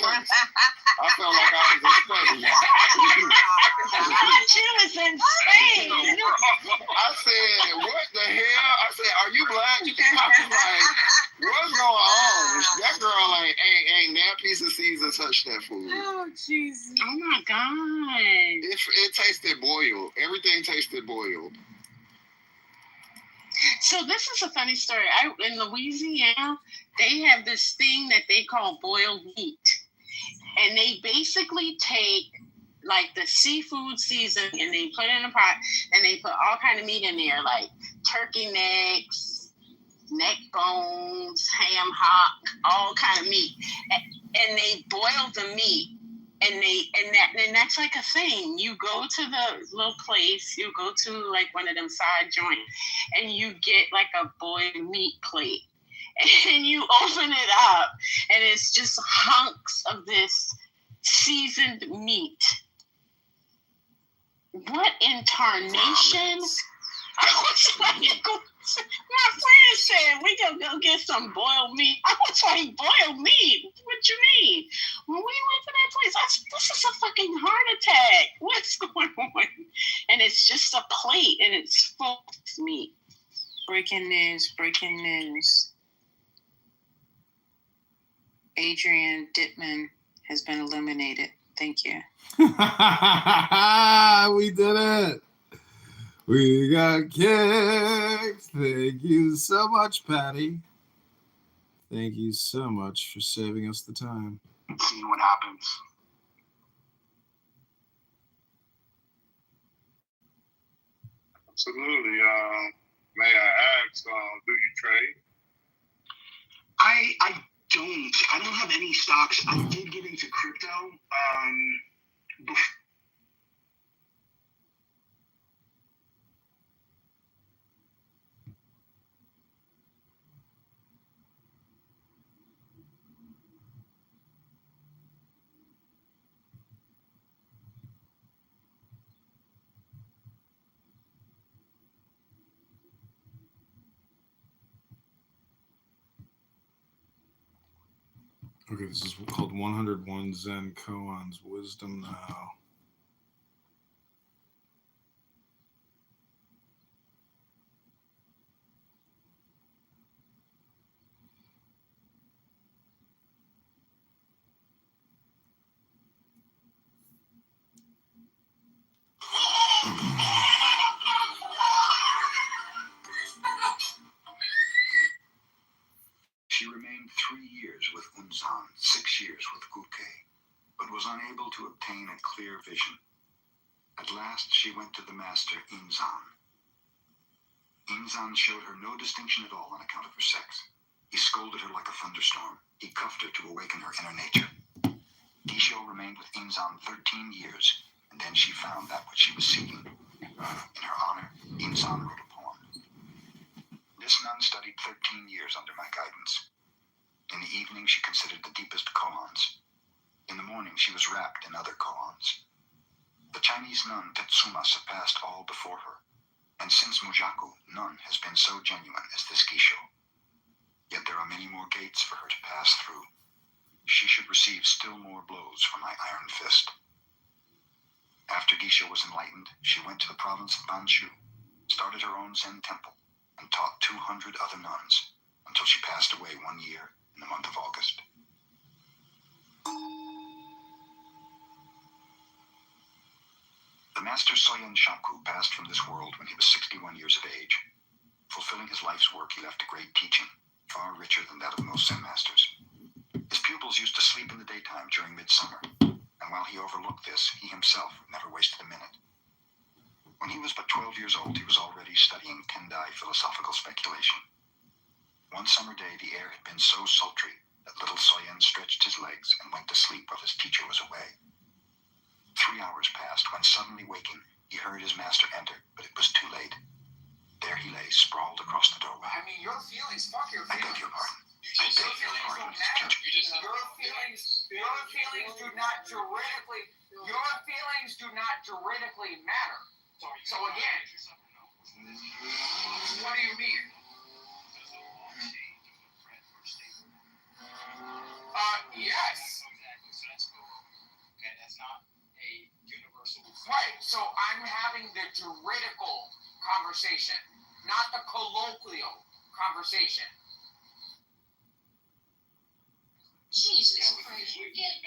wrong sex. I felt like I was a study. She was insane. I said, what the hell? I said, are you black? I was like, what's going on? That girl ain't that piece of Caesar touched that food. Oh, Jesus. Oh, my God. It tasted boiled. Everything tasted boiled. So this is a funny story. In Louisiana, they have this thing that they call boiled meat. And they basically take like the seafood seasoning and they put it in a pot and they put all kind of meat in there, like turkey necks, neck bones, ham hock, all kind of meat. And they boil the meat. And that's like a thing. You go to the little place, you go to like one of them side joints, and you get like a boiled meat plate. And you open it up, and it's just hunks of this seasoned meat. What in tarnation? I was like, my friend said, we gonna go get some boiled meat. I was like, boiled meat? What you mean? When we went to that place, this is a fucking heart attack. What's going on? And it's just a plate, and it's full of meat. Breaking news. Adrian Dittman has been eliminated. Thank you. We did it. We got kicked. Thank you so much, Patty. Thank you so much for saving us the time. Seeing what happens. Absolutely. May I ask, do you trade? I don't have any stocks. I did get into crypto. Okay, this is called 101 Zen Koan's Wisdom Now. She remained 3 years with Unzan, 6 years with Guke, but was unable to obtain a clear vision. At last she went to the master Inzan. Inzan showed her no distinction at all on account of her sex. He scolded her like a thunderstorm. He cuffed her to awaken her inner nature. Gisho remained with Inzan 13 years, and then she found that which she was seeking. In her honor, Inzan wrote a poem. This nun studied 13 years under my guidance. In the evening, she considered the deepest koans. In the morning, she was wrapped in other koans. The Chinese nun Tetsuma surpassed all before her, and since Mujaku, none has been so genuine as this Gisho. Yet there are many more gates for her to pass through. She should receive still more blows from my iron fist. After Gisho was enlightened, she went to the province of Banshu, started her own Zen temple, and taught 200 other nuns until she passed away 1 year in the month of August. The master Soyen Shaku passed from this world when he was 61 years of age. Fulfilling his life's work, he left a great teaching, far richer than that of most Zen masters. His pupils used to sleep in the daytime during midsummer, and while he overlooked this, he himself never wasted a minute. When he was but 12 years old, he was already studying Tendai philosophical speculation. One summer day, the air had been so sultry that little Soyen stretched his legs and went to sleep while his teacher was away. 3 hours passed when, suddenly waking, he heard his master enter, but it was too late. There he lay, sprawled across the doorway. I mean, your feelings, fuck your feelings. I beg your pardon. Your feelings do not juridically matter. So again, what do you mean? Yes. the juridical conversation, not the colloquial conversation. Jesus Christ, you're getting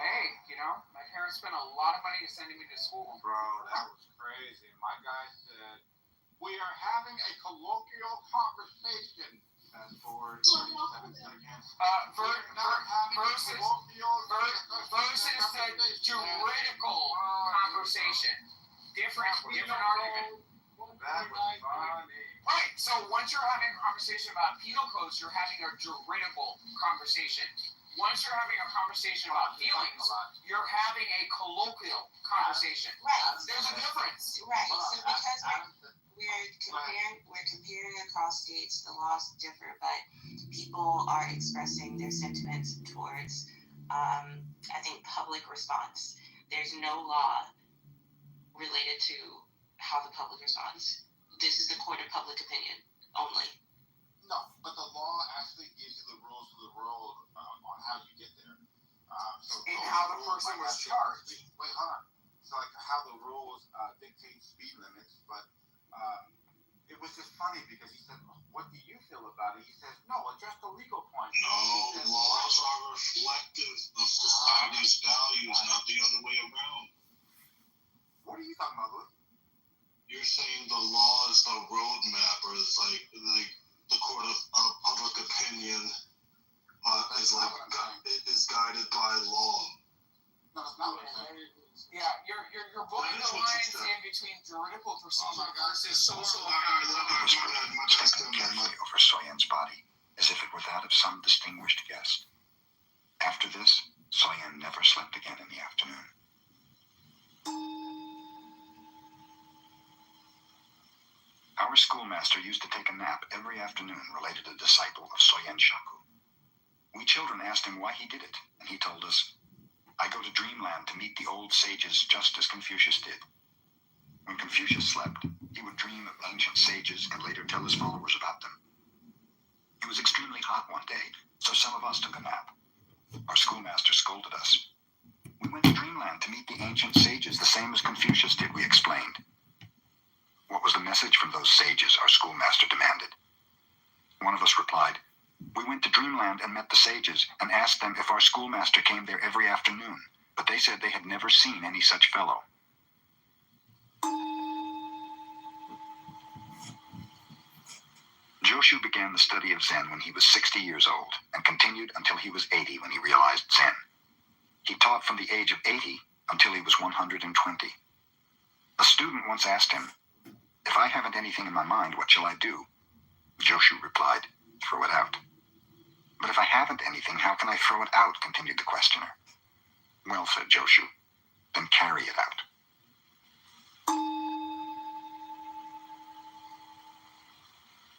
Hey, you know, my parents spent a lot of money sending me to school. Bro, that was crazy. My guy said, "We are having a colloquial conversation." Fast forward 37 seconds. Versus the juridical conversation. Different argument. That was funny. Right. So once you're having a conversation about penal codes, you're having a juridical conversation. Once you're having a conversation about feelings, you're having a colloquial conversation. Right. There's a difference. Right. So because we're comparing across states, the laws differ, but people are expressing their sentiments towards, I think, public response. There's no law related to how the public responds. This is the court of public opinion only. No, but the law actually gives you the rules of the road on how you get there. And how the person was charged. Wait, hold on. So like how the rules dictate speed limits, but it was just funny because he said, "What do you feel about it?" He says, "No, address the legal point." No, laws are reflective of society's values, not the other way around. What are you talking about, Louis? You're saying the law is the roadmap, or it's like the court of public opinion is guided by law. No, that's not what I'm saying. Yeah, you're blowing the lines in between juridical procedure versus social. Stepping carefully over Soyen's body, as if it were that of some distinguished guest. After this, Soyen never slept again in the afternoon. Our schoolmaster used to take a nap every afternoon related to a disciple of Soyen Shaku. We children asked him why he did it, and he told us, "I go to dreamland to meet the old sages just as Confucius did." When Confucius slept, he would dream of ancient sages and later tell his followers about them. It was extremely hot one day, so some of us took a nap. Our schoolmaster scolded us. "We went to dreamland to meet the ancient sages, the same as Confucius did," we explained. "What was the message from those sages?" our schoolmaster demanded. One of us replied, "We went to dreamland and met the sages and asked them if our schoolmaster came there every afternoon, but they said they had never seen any such fellow." Joshu began the study of Zen when he was 60 years old and continued until he was 80 when he realized Zen. He taught from the age of 80 until he was 120. A student once asked him, "If I haven't anything in my mind, what shall I do?" Joshu replied, "Throw it out." "But if I haven't anything, how can I throw it out?" continued the questioner. "Well," said Joshu, "then carry it out."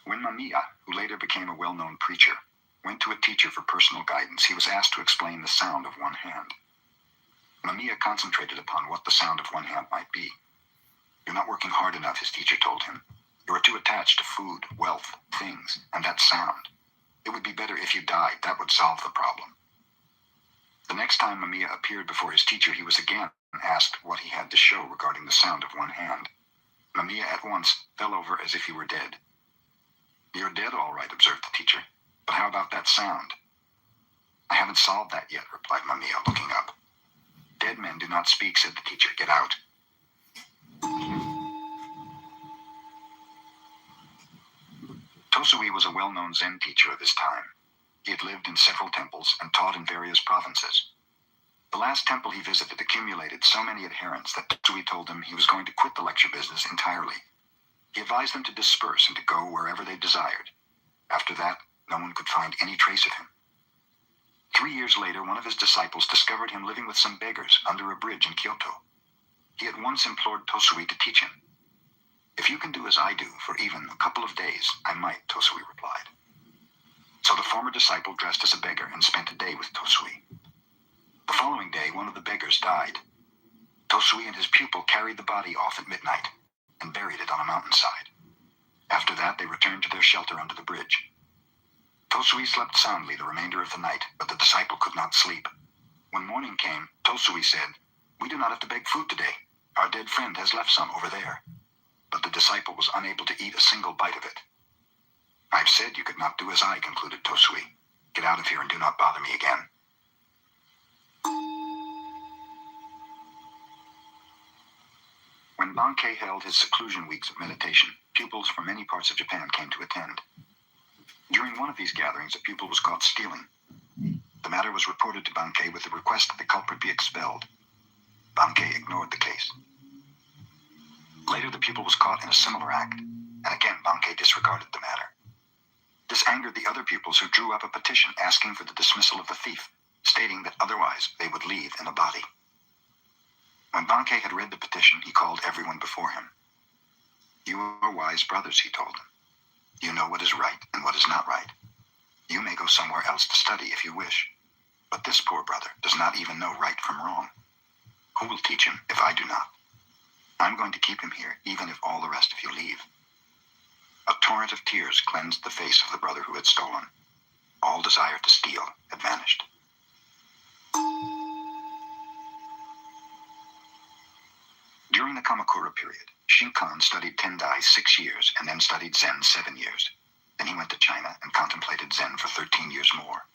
When Mamiya, who later became a well-known preacher, went to a teacher for personal guidance, he was asked to explain the sound of one hand. Mamiya concentrated upon what the sound of one hand might be. "You're not working hard enough," his teacher told him. "You are too attached to food, wealth, things, and that sound. It would be better if you died. That would solve the problem." The next time Mamiya appeared before his teacher, he was again asked what he had to show regarding the sound of one hand. Mamiya at once fell over as if he were dead. "You're dead, all right," observed the teacher. "But how about that sound?" "I haven't solved that yet," replied Mamiya, looking up. "Dead men do not speak," said the teacher. "Get out." Tosui was a well-known Zen teacher of his time. He had lived in several temples and taught in various provinces. The last temple he visited accumulated so many adherents that Tosui told them he was going to quit the lecture business entirely. He advised them to disperse and to go wherever they desired. After that, no one could find any trace of him. 3 years later, one of his disciples discovered him living with some beggars under a bridge in Kyoto. He at once implored Tosui to teach him. "If you can do as I do for even a couple of days, I might," Tosui replied. So the former disciple dressed as a beggar and spent a day with Tosui. The following day, one of the beggars died. Tosui and his pupil carried the body off at midnight and buried it on a mountainside. After that, they returned to their shelter under the bridge. Tosui slept soundly the remainder of the night, but the disciple could not sleep. When morning came, Tosui said, "We do not have to beg food today. Our dead friend has left some over there." But the disciple was unable to eat a single bite of it. "I've said you could not do as I," concluded Tosui. "Get out of here and do not bother me again." When Bankei held his seclusion weeks of meditation, pupils from many parts of Japan came to attend. During one of these gatherings, a pupil was caught stealing. The matter was reported to Bankei with the request that the culprit be expelled. Bankei ignored the case. Later, the pupil was caught in a similar act, and again Bankei disregarded the matter. This angered the other pupils, who drew up a petition asking for the dismissal of the thief, stating that otherwise they would leave in a body. When Bankei had read the petition, he called everyone before him. "You are wise brothers," he told them. "You know what is right and what is not right. You may go somewhere else to study if you wish. But this poor brother does not even know right from wrong. Who will teach him if I do not? I'm going to keep him here, even if all the rest of you leave." A torrent of tears cleansed the face of the brother who had stolen. All desire to steal had vanished. During the Kamakura period, Shinkan studied Tendai 6 years and then studied Zen 7 years. Then he went to China and contemplated Zen for 13 years more.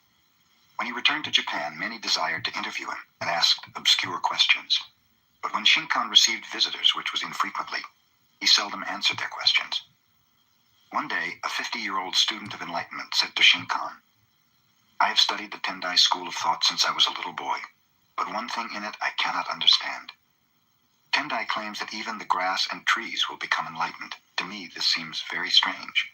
When he returned to Japan, many desired to interview him and asked obscure questions. But when Shinkan received visitors, which was infrequently, he seldom answered their questions. One day, a 50-year-old student of enlightenment said to Shinkan, "I have studied the Tendai school of thought since I was a little boy, but one thing in it I cannot understand. Tendai claims that even the grass and trees will become enlightened. To me, this seems very strange."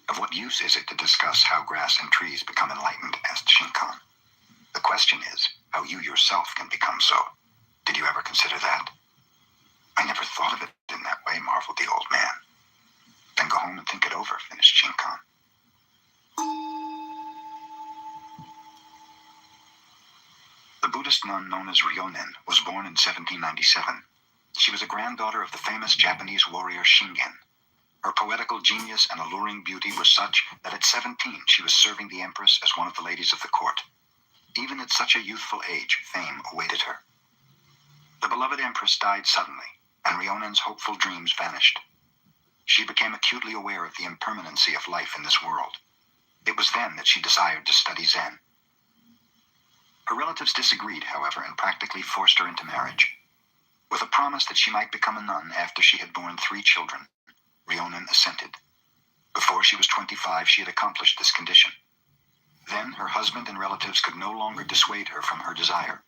"Of what use is it to discuss how grass and trees become enlightened?" asked Shinkan. "The question is how you yourself can become so. Did you ever consider that?" "I never thought of it in that way," marveled the old man. "Then go home and think it over," finished Shinkan. The Buddhist nun known as Ryonen was born in 1797. She was a granddaughter of the famous Japanese warrior Shingen. Her poetical genius and alluring beauty were such that at 17 she was serving the empress as one of the ladies of the court. Even at such a youthful age, fame awaited her. The beloved empress died suddenly, and Ryonen's hopeful dreams vanished. She became acutely aware of the impermanency of life in this world. It was then that she desired to study Zen. Her relatives disagreed, however, and practically forced her into marriage. With a promise that she might become a nun after she had borne 3 children, Ryonen assented. Before she was 25, she had accomplished this condition. Then her husband and relatives could no longer dissuade her from her desire.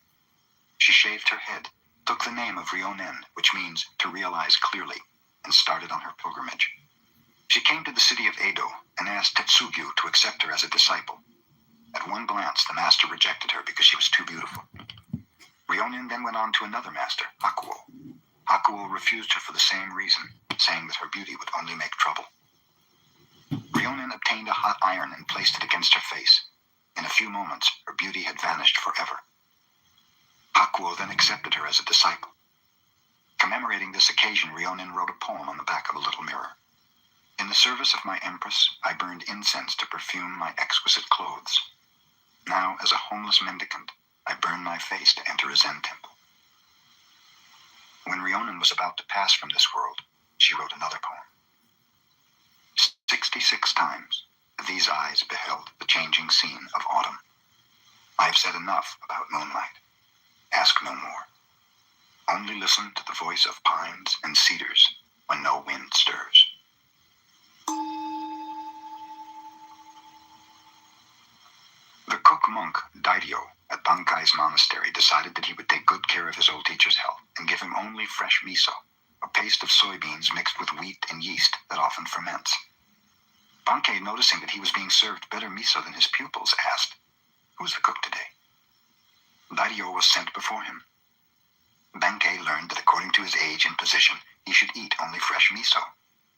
She shaved her head, took the name of Ryonen, which means to realize clearly, and started on her pilgrimage. She came to the city of Edo and asked Tetsugyu to accept her as a disciple. At one glance, the master rejected her because she was too beautiful. Ryonen then went on to another master, Hakuo. Hakuo refused her for the same reason, saying that her beauty would only make trouble. Ryonen obtained a hot iron and placed it against her face. In a few moments, her beauty had vanished forever. Hakuo then accepted her as a disciple. Commemorating this occasion, Ryonen wrote a poem on the back of a little mirror. "In the service of my empress, I burned incense to perfume my exquisite clothes. Now, as a homeless mendicant, I burn my face to enter a Zen temple." When Ryonen was about to pass from this world, she wrote another poem. 66 times, these eyes beheld the changing scene of autumn. I have said enough about moonlight. Ask no more. Only listen to the voice of pines and cedars when no wind stirs. The cook monk, Dairio, at Bankai's monastery decided that he would take good care of his old teacher's health and give him only fresh miso, a paste of soybeans mixed with wheat and yeast that often ferments. Bankei, noticing that he was being served better miso than his pupils, asked, "Who's the cook today?" Dairio was sent before him. Bankei learned that according to his age and position, he should eat only fresh miso.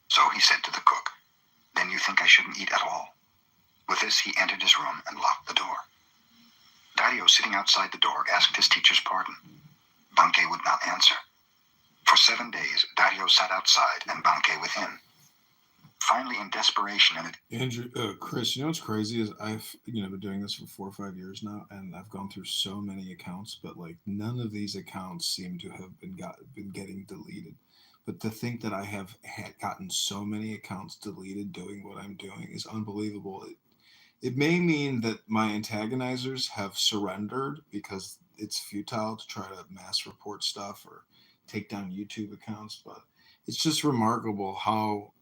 So he said to the cook, "Then you think I shouldn't eat at all?" With this, he entered his room and locked the door. Dairio, sitting outside the door, asked his teacher's pardon. Bankei would not answer. For 7 days, Dairio sat outside and Bankei within. Finally, in desperation and Andrew, Chris, you know what's crazy is I've been doing this for 4 or 5 years now, and I've gone through so many accounts, but like none of these accounts seem to have been getting deleted. But to think that I have gotten so many accounts deleted doing what I'm doing is unbelievable. It may mean that my antagonizers have surrendered because it's futile to try to mass report stuff or take down YouTube accounts, but it's just remarkable how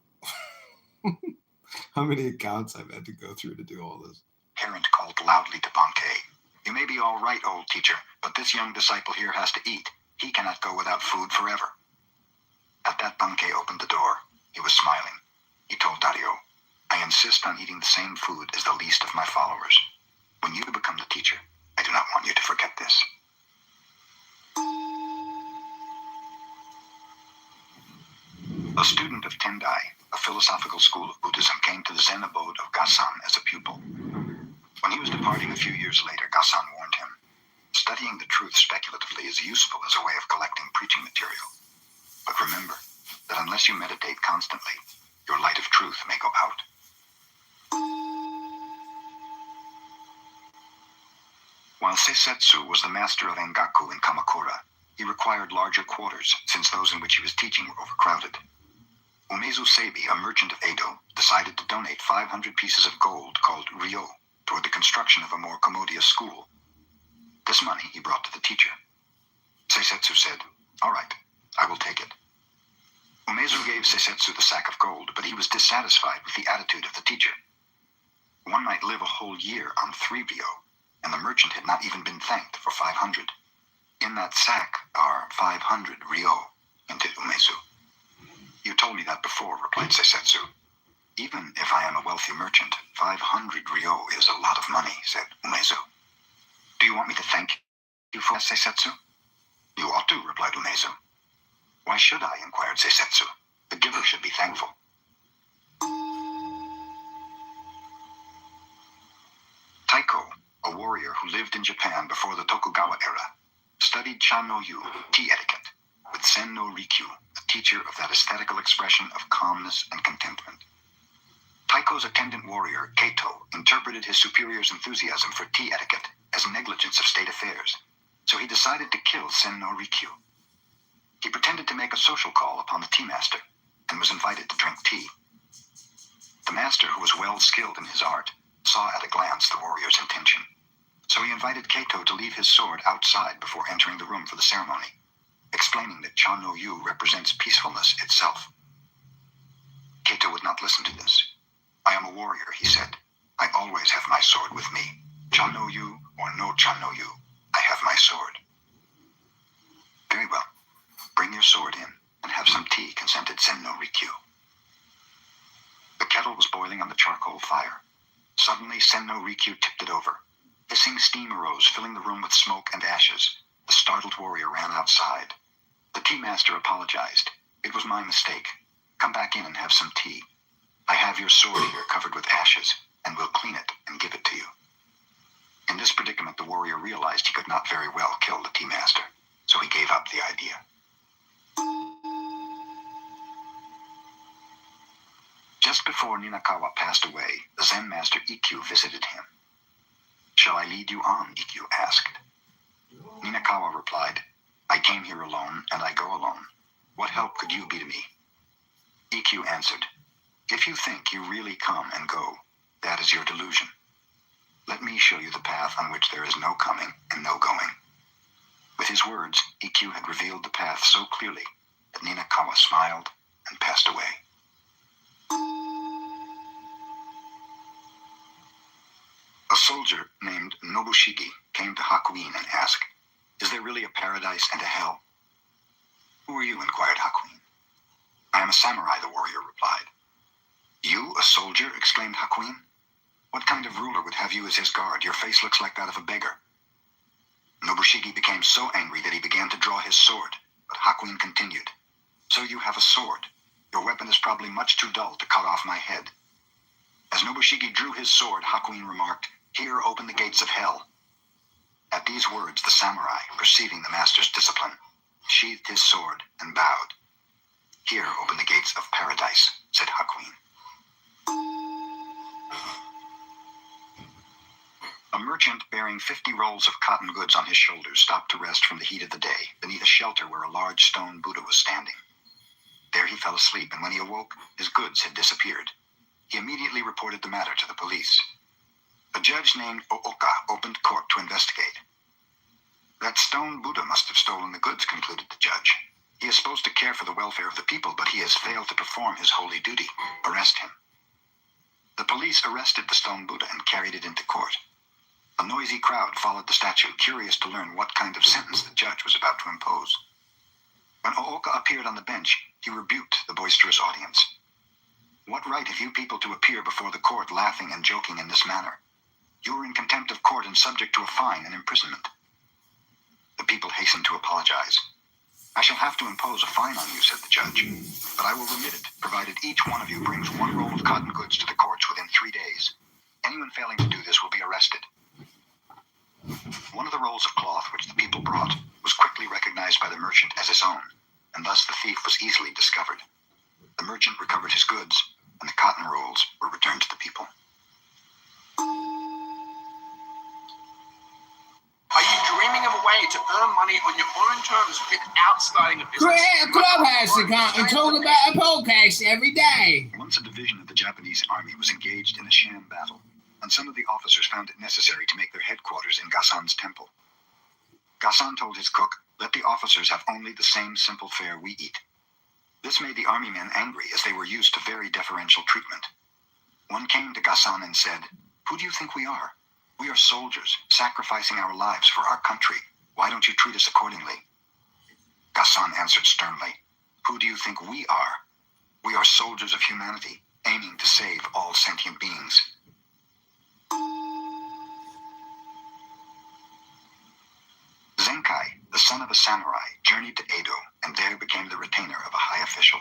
how many accounts I've had to go through to do all this. parent called loudly to Bankei. You may be all right, old teacher, but this young disciple here has to eat. He cannot go without food forever. At that, Bankei opened the door. He was smiling. He told Dario, I insist on eating the same food as the least of my followers. When you become the teacher, I do not want you to forget this. A student of Tendai, a philosophical school of Buddhism, came to the Zen abode of Gasan as a pupil. When he was departing a few years later, Gasan warned him, studying the truth speculatively is useful as a way of collecting preaching material. But remember that unless you meditate constantly, your light of truth may go out. While Seisetsu was the master of Engaku in Kamakura, he required larger quarters, since those in which he was teaching were overcrowded. Umezu Seibi, a merchant of Edo, decided to donate 500 pieces of gold called ryo toward the construction of a more commodious school. This money he brought to the teacher. Seisetsu said, All right, I will take it. Umezu gave Seisetsu the sack of gold, but he was dissatisfied with the attitude of the teacher. One might live a whole year on 3 ryo, and the merchant had not even been thanked for 500. In that sack are 500 ryo, hinted Umezu. You told me that before, replied Seisetsu. Even if I am a wealthy merchant, 500 ryo is a lot of money, said Umezu. Do you want me to thank you for that, Seisetsu? You ought to, replied Umezu. Why should I, inquired Seisetsu. The giver should be thankful. Taiko, a warrior who lived in Japan before the Tokugawa era, studied Chan-no-yu, tea etiquette, with Sen no Rikyu, a teacher of that aesthetical expression of calmness and contentment. Taiko's attendant warrior, Keito, interpreted his superior's enthusiasm for tea etiquette as negligence of state affairs, so he decided to kill Sen no Rikyu. He pretended to make a social call upon the tea master and was invited to drink tea. The master, who was well skilled in his art, saw at a glance the warrior's intention, so he invited Keito to leave his sword outside before entering the room for the ceremony, explaining that Chan-no-yu represents peacefulness itself. Keito would not listen to this. I am a warrior, he said. I always have my sword with me. Chan-no-yu or no Chan-no-yu, I have my sword. Very well. Bring your sword in and have some tea, consented Sen no Rikyu. The kettle was boiling on the charcoal fire. Suddenly, Sen no Rikyu tipped it over. Hissing steam arose, filling the room with smoke and ashes. The startled warrior ran outside. The tea master apologized. It was my mistake. Come back in and have some tea. I have your sword here covered with ashes, and will clean it and give it to you. In this predicament, the warrior realized he could not very well kill the tea master, so he gave up the idea. Just before Ninakawa passed away, the Zen master Ikkyu visited him. Shall I lead you on? Ikkyu asked. Ninakawa replied, I came here alone, and I go alone. What help could you be to me? Ikkyu answered, If you think you really come and go, that is your delusion. Let me show you the path on which there is no coming and no going. With his words, Ikkyu had revealed the path so clearly that Ninakawa smiled and passed away. A soldier named Nobushige came to Hakuin and asked, Is there really a paradise and a hell? Who are you? Inquired Hakuin. I am a samurai, the warrior replied. You, a soldier? Exclaimed Hakuin. What kind of ruler would have you as his guard? Your face looks like that of a beggar. Nobushige became so angry that he began to draw his sword, but Hakuin continued. So you have a sword. Your weapon is probably much too dull to cut off my head. As Nobushige drew his sword, Hakuin remarked, Here open the gates of hell. At these words, the samurai, perceiving the master's discipline, sheathed his sword and bowed. Here open the gates of paradise, said Hakuin. A merchant bearing 50 rolls of cotton goods on his shoulders stopped to rest from the heat of the day beneath a shelter where a large stone Buddha was standing. There he fell asleep, and when he awoke, his goods had disappeared. He immediately reported the matter to the police. A judge named Ooka opened court to investigate. That stone Buddha must have stolen the goods, concluded the judge. He is supposed to care for the welfare of the people, but he has failed to perform his holy duty. Arrest him. The police arrested the stone Buddha and carried it into court. A noisy crowd followed the statue, curious to learn what kind of sentence the judge was about to impose. When Ooka appeared on the bench, he rebuked the boisterous audience. What right have you people to appear before the court laughing and joking in this manner? You are in contempt of court and subject to a fine and imprisonment. The people hastened to apologize. I shall have to impose a fine on you, said the judge, but I will remit it, provided each one of you brings 1 roll of cotton goods to the courts within 3 days. Anyone failing to do this will be arrested. One of the rolls of cloth which the people brought was quickly recognized by the merchant as his own, and thus the thief was easily discovered. The merchant recovered his goods, and the cotton rolls were returned to the people. Are you dreaming of a way to earn money on your own terms without starting a business? Create a Clubhouse account and talk about a podcast every day. Once a division of the Japanese army was engaged in a sham battle, and some of the officers found it necessary to make their headquarters in Gasan's temple. Gasan told his cook, "Let the officers have only the same simple fare we eat." This made the army men angry, as they were used to very deferential treatment. One came to Gasan and said, "Who do you think we are? We are soldiers, sacrificing our lives for our country. Why don't you treat us accordingly?" Gasan answered sternly, "Who do you think we are? We are soldiers of humanity, aiming to save all sentient beings." Zenkai, the son of a samurai, journeyed to Edo and there became the retainer of a high official.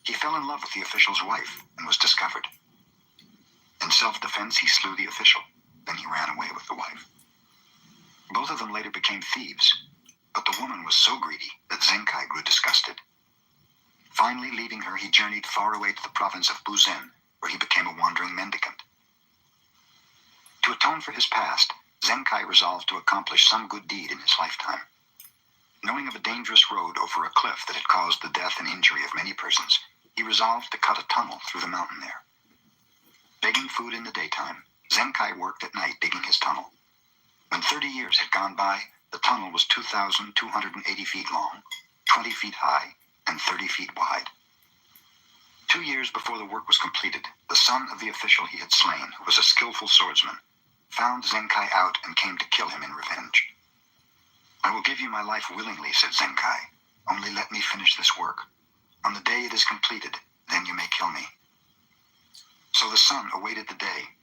He fell in love with the official's wife and was discovered. In self-defense, he slew the official. Then he ran away with the wife. Both of them later became thieves, but the woman was so greedy that Zenkai grew disgusted. Finally, leaving her, he journeyed far away to the province of Buzen, where he became a wandering mendicant. To atone for his past, Zenkai resolved to accomplish some good deed in his lifetime. Knowing of a dangerous road over a cliff that had caused the death and injury of many persons, he resolved to cut a tunnel through the mountain there. Begging food in the daytime, Zenkai worked at night digging his tunnel. When 30 years had gone by, the tunnel was 2,280 feet long, 20 feet high, and 30 feet wide. 2 years before the work was completed, the son of the official he had slain, who was a skillful swordsman, found Zenkai out and came to kill him in revenge. "I will give you my life willingly," said Zenkai. "Only let me finish this work. On the day it is completed, then you may kill me." So the son awaited the day.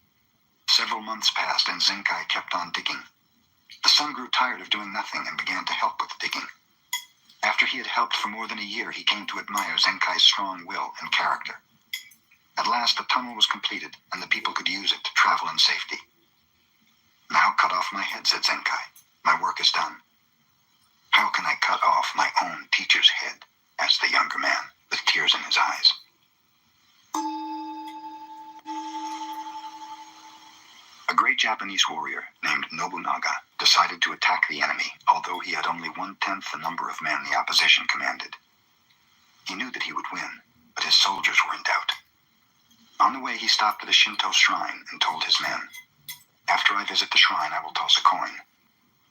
Several months passed and Zenkai kept on digging. The son grew tired of doing nothing and began to help with the digging. After he had helped for more than a year, he came to admire Zenkai's strong will and character. At last, the tunnel was completed and the people could use it to travel in safety. "Now cut off my head," said Zenkai. "My work is done." "How can I cut off my own teacher's head?" asked the younger man, with tears in his eyes. A great Japanese warrior named Nobunaga decided to attack the enemy, although he had only 1/10 the number of men the opposition commanded. He knew that he would win, but his soldiers were in doubt. On the way, he stopped at a Shinto shrine and told his men, "After I visit the shrine, I will toss a coin.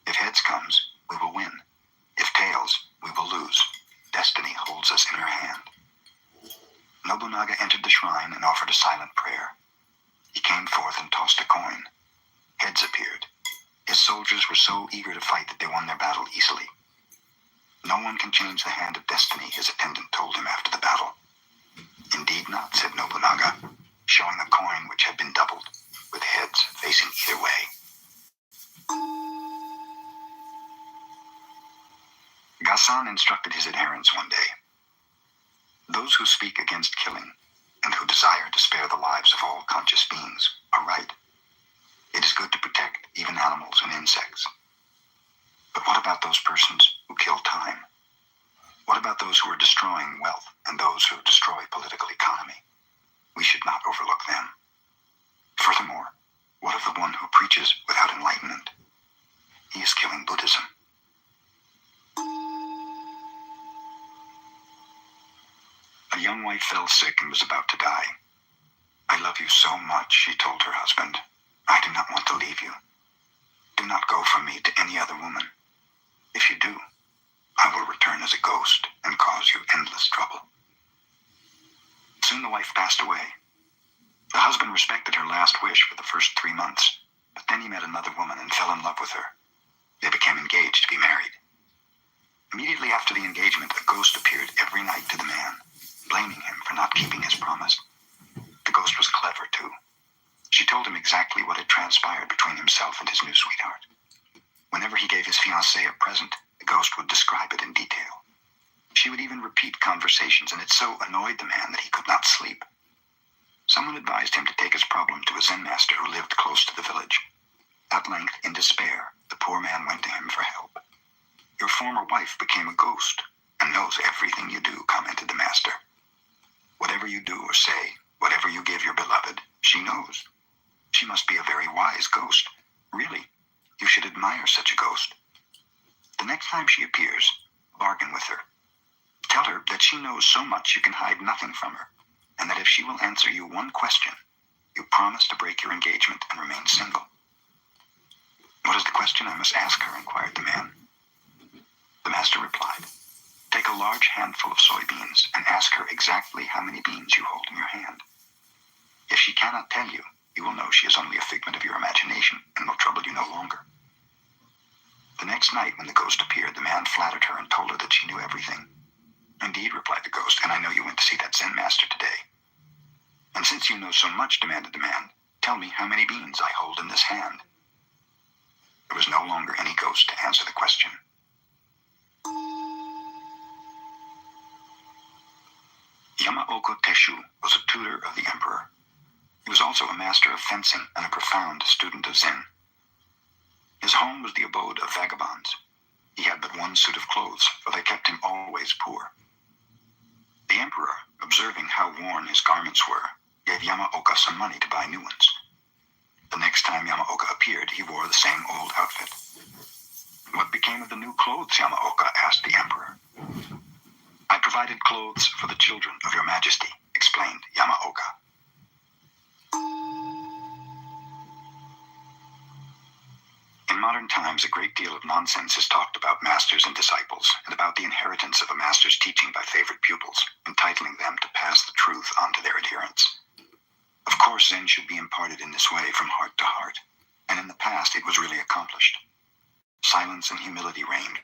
If heads comes, we will win. If tails, we will lose. Destiny holds us in her hand." Nobunaga entered the shrine and offered a silent prayer. He came forth and tossed a coin. Heads appeared. His soldiers were so eager to fight that they won their battle easily. "No one can change the hand of destiny," his attendant told him after the battle. "Indeed not," said Nobunaga, showing a coin which had been doubled, with heads facing either way. Gasan instructed his adherents one day, "Those who speak against killing and who desire to spare the lives of all conscious beings are right. It is good to protect even animals and insects. But what about those persons who kill time? What about those who are destroying wealth and those who destroy political economy? We should not overlook them. Furthermore, What of the one who preaches without enlightenment? He is killing Buddhism. A young wife fell sick and was about to die. I love you so much, she told her husband. I do not want to leave you. Do not go from me to any other woman. If you do, I will return as a ghost and cause you endless trouble. Soon the wife passed away. The husband respected her last wish for the first 3 months, but then he met another woman and fell in love with her. They became engaged to be married. Immediately after the engagement, a ghost appeared every night to the man, blaming him for not keeping his promise. The ghost was clever, too. She told him exactly what had transpired between himself and his new sweetheart. Whenever he gave his fiancée a present, the ghost would describe it in detail. She would even repeat conversations, and it so annoyed the man that he could not sleep. Someone advised him to take his problem to a Zen master who lived close to the village. At length, in despair, the poor man went to him for help. Your former wife became a ghost and knows everything you do, commented the master. Whatever you do or say, whatever you give your beloved, she knows. She must be a very wise ghost. Really, you should admire such a ghost. The next time she appears, bargain with her. Tell her that she knows so much you can hide nothing from her, and that if she will answer you one question, you promise to break your engagement and remain single. What is the question I must ask her? Inquired the man. The master replied, take a large handful of soybeans and ask her exactly how many beans you hold in your hand. If she cannot tell you, you will know she is only a figment of your imagination and will trouble you no longer. The next night, when the ghost appeared, the man flattered her and told her that she knew everything. Indeed, replied the ghost, and I know you went to see that Zen master today. And since you know so much, demanded the man, tell me how many beans I hold in this hand. There was no longer any ghost to answer the question. Yamaoka Teshu was a tutor of the emperor. He was also a master of fencing and a profound student of Zen. His home was the abode of vagabonds. He had but one suit of clothes, for they kept him always poor. The emperor, observing how worn his garments were, gave Yamaoka some money to buy new ones. The next time Yamaoka appeared, he wore the same old outfit. What became of the new clothes, Yamaoka asked the emperor. I provided clothes for the children of your majesty, explained Yamaoka. In modern times, a great deal of nonsense is talked about masters and disciples, and about the inheritance of a master's teaching by favorite pupils, entitling them to pass the truth on to their adherents. Of course, Zen should be imparted in this way from heart to heart, and in the past it was really accomplished. Silence and humility reigned,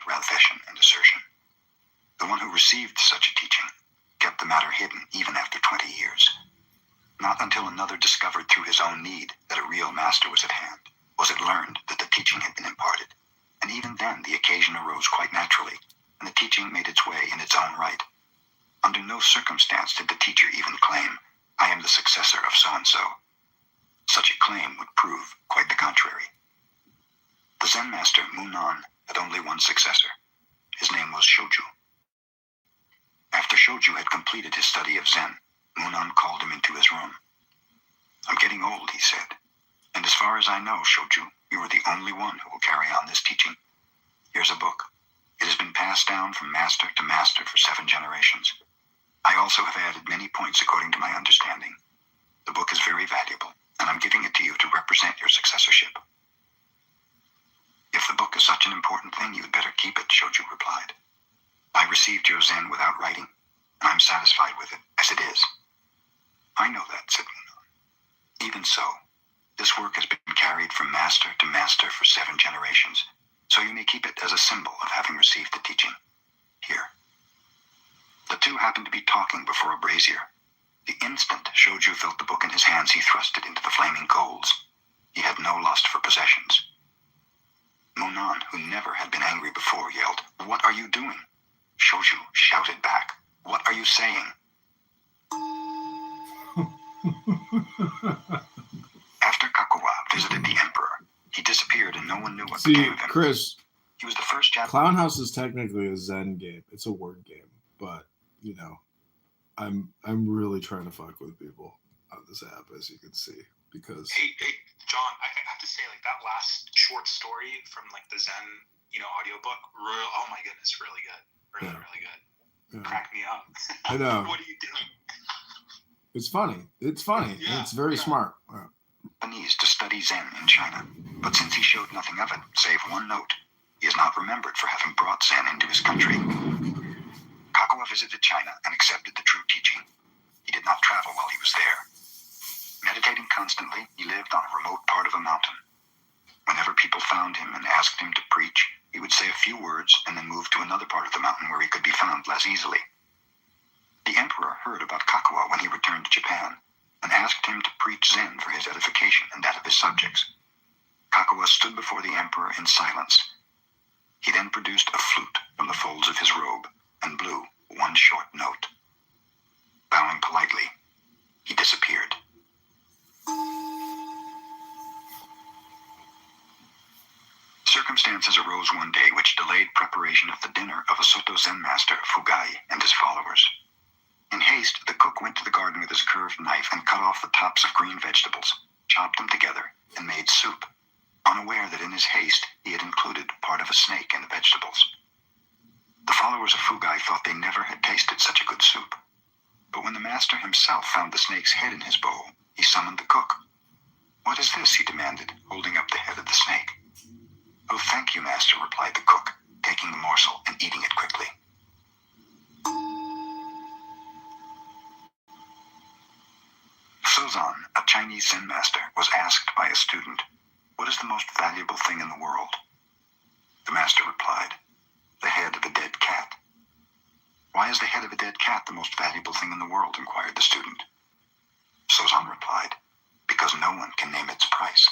rather than confession and assertion. The one who received such a teaching kept the matter hidden even after 20 years. Not until another discovered through his own need that a real master was at hand was it learned that the teaching had been imparted, and even then the occasion arose quite naturally, and the teaching made its way in its own right. Under no circumstance did the teacher even claim, "I am the successor of so-and-so." Such a claim would prove quite the contrary. The Zen master Munan had only one successor. His name was Shoju. After Shoju had completed his study of Zen, Munan called him into his room. "I'm getting old," he said, "and as far as I know, Shoju, you are the only one who will carry on this teaching. Here's a book. It has been passed down from master to master for 7 generations. I also have added many points according to my understanding. The book is very valuable, and I'm giving it to you to represent your successorship." "If the book is such an important thing, you'd better keep it," Shoju replied. "I received your Zen without writing, and I'm satisfied with it as it is." "I know that," said Munan. "Even so, this work has been carried from master to master for 7 generations, so you may keep it as a symbol of having received the teaching. Here." The two happened to be talking before a brazier. The instant Shoju felt the book in his hands, he thrust it into the flaming coals. He had no lust for possessions. Munan, who never had been angry before, yelled, "What are you doing?" Shoju shouted back, "What are you saying?" After Kakuwa visited the emperor, he disappeared and no one knew what became of him. Chris, He was the first Japanese. Clown House is technically a Zen game. It's a word game, but you know, I'm really trying to fuck with people on this app, as you can see, because Hey, John, I have to say, like, that last short story from, like, the Zen, audiobook, oh my goodness, really good. Really good. Yeah. Crack me up. I know. What are you doing? It's funny. Yeah, and it's very smart. Japanese to study Zen in China, but since he showed nothing of it, save one note, he is not remembered for having brought Zen into his country. Kakuwa visited China and accepted the true teaching. He did not travel while he was there. Meditating constantly, he lived on a remote part of a mountain. Whenever people found him and asked him to preach, he would say a few words and then move to another part of the mountain where he could be found less easily. The emperor heard about Kakuwa when he returned to Japan and asked him to preach Zen for his edification and that of his subjects. Kakuwa stood before the emperor in silence. He then produced a flute from the folds of his robe and blew one short note. Bowing politely, he disappeared. Circumstances arose one day which delayed preparation of the dinner of a Soto Zen master, Fugai, and his followers. In haste, the cook went to the garden with his curved knife and cut off the tops of green vegetables, chopped them together, and made soup, unaware that in his haste he had included part of a snake in the vegetables. The followers of Fugai thought they never had tasted such a good soup. But when the master himself found the snake's head in his bowl, he summoned the cook. "What is this?" he demanded, holding up the head of the snake. "Oh, thank you, master," replied the cook, taking the morsel and eating it quickly. Sozan, a Chinese Zen master, was asked by a student, "What is the most valuable thing in the world?" The master replied, "The head of a dead cat." "Why is the head of a dead cat the most valuable thing in the world?" inquired the student. Sozan replied, "Because no one can name its price."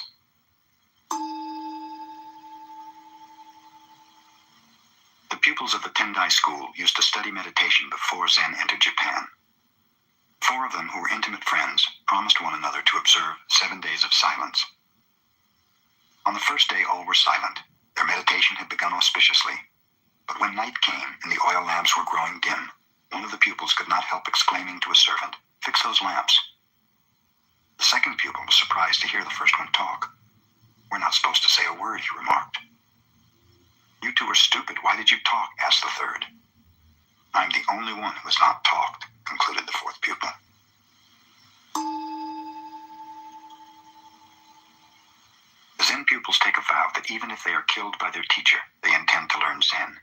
The pupils of the Tendai school used to study meditation before Zen entered Japan. 4 of them, who were intimate friends, promised one another to observe 7 days of silence. On the first day, all were silent. Their meditation had begun auspiciously. But when night came and the oil lamps were growing dim, one of the pupils could not help exclaiming to a servant, "Fix those lamps." The second pupil was surprised to hear the first one talk. "We're not supposed to say a word," he remarked. "You two are stupid. Why did you talk?" asked the third. "I'm the only one who has not talked," concluded the fourth pupil. The Zen pupils take a vow that even if they are killed by their teacher, they intend to learn Zen.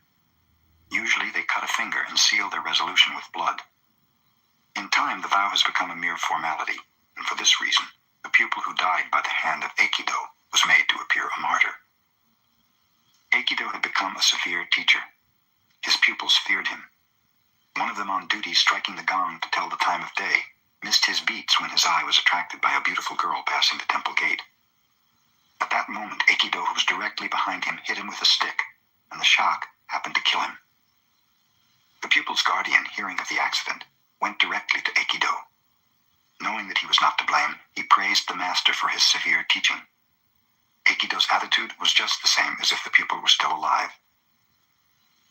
Usually they cut a finger and seal their resolution with blood. In time, the vow has become a mere formality, and for this reason, the pupil who died by the hand of Aikido was made to appear a martyr. Aikido had become a severe teacher. His pupils feared him. One of them on duty striking the gong to tell the time of day missed his beats when his eye was attracted by a beautiful girl passing the temple gate. At that moment, Aikido, who was directly behind him, hit him with a stick, and the shock happened to kill him. The pupil's guardian, hearing of the accident, went directly to Aikido. Knowing that he was not to blame, he praised the master for his severe teaching. Aikido's attitude was just the same as if the pupil were still alive.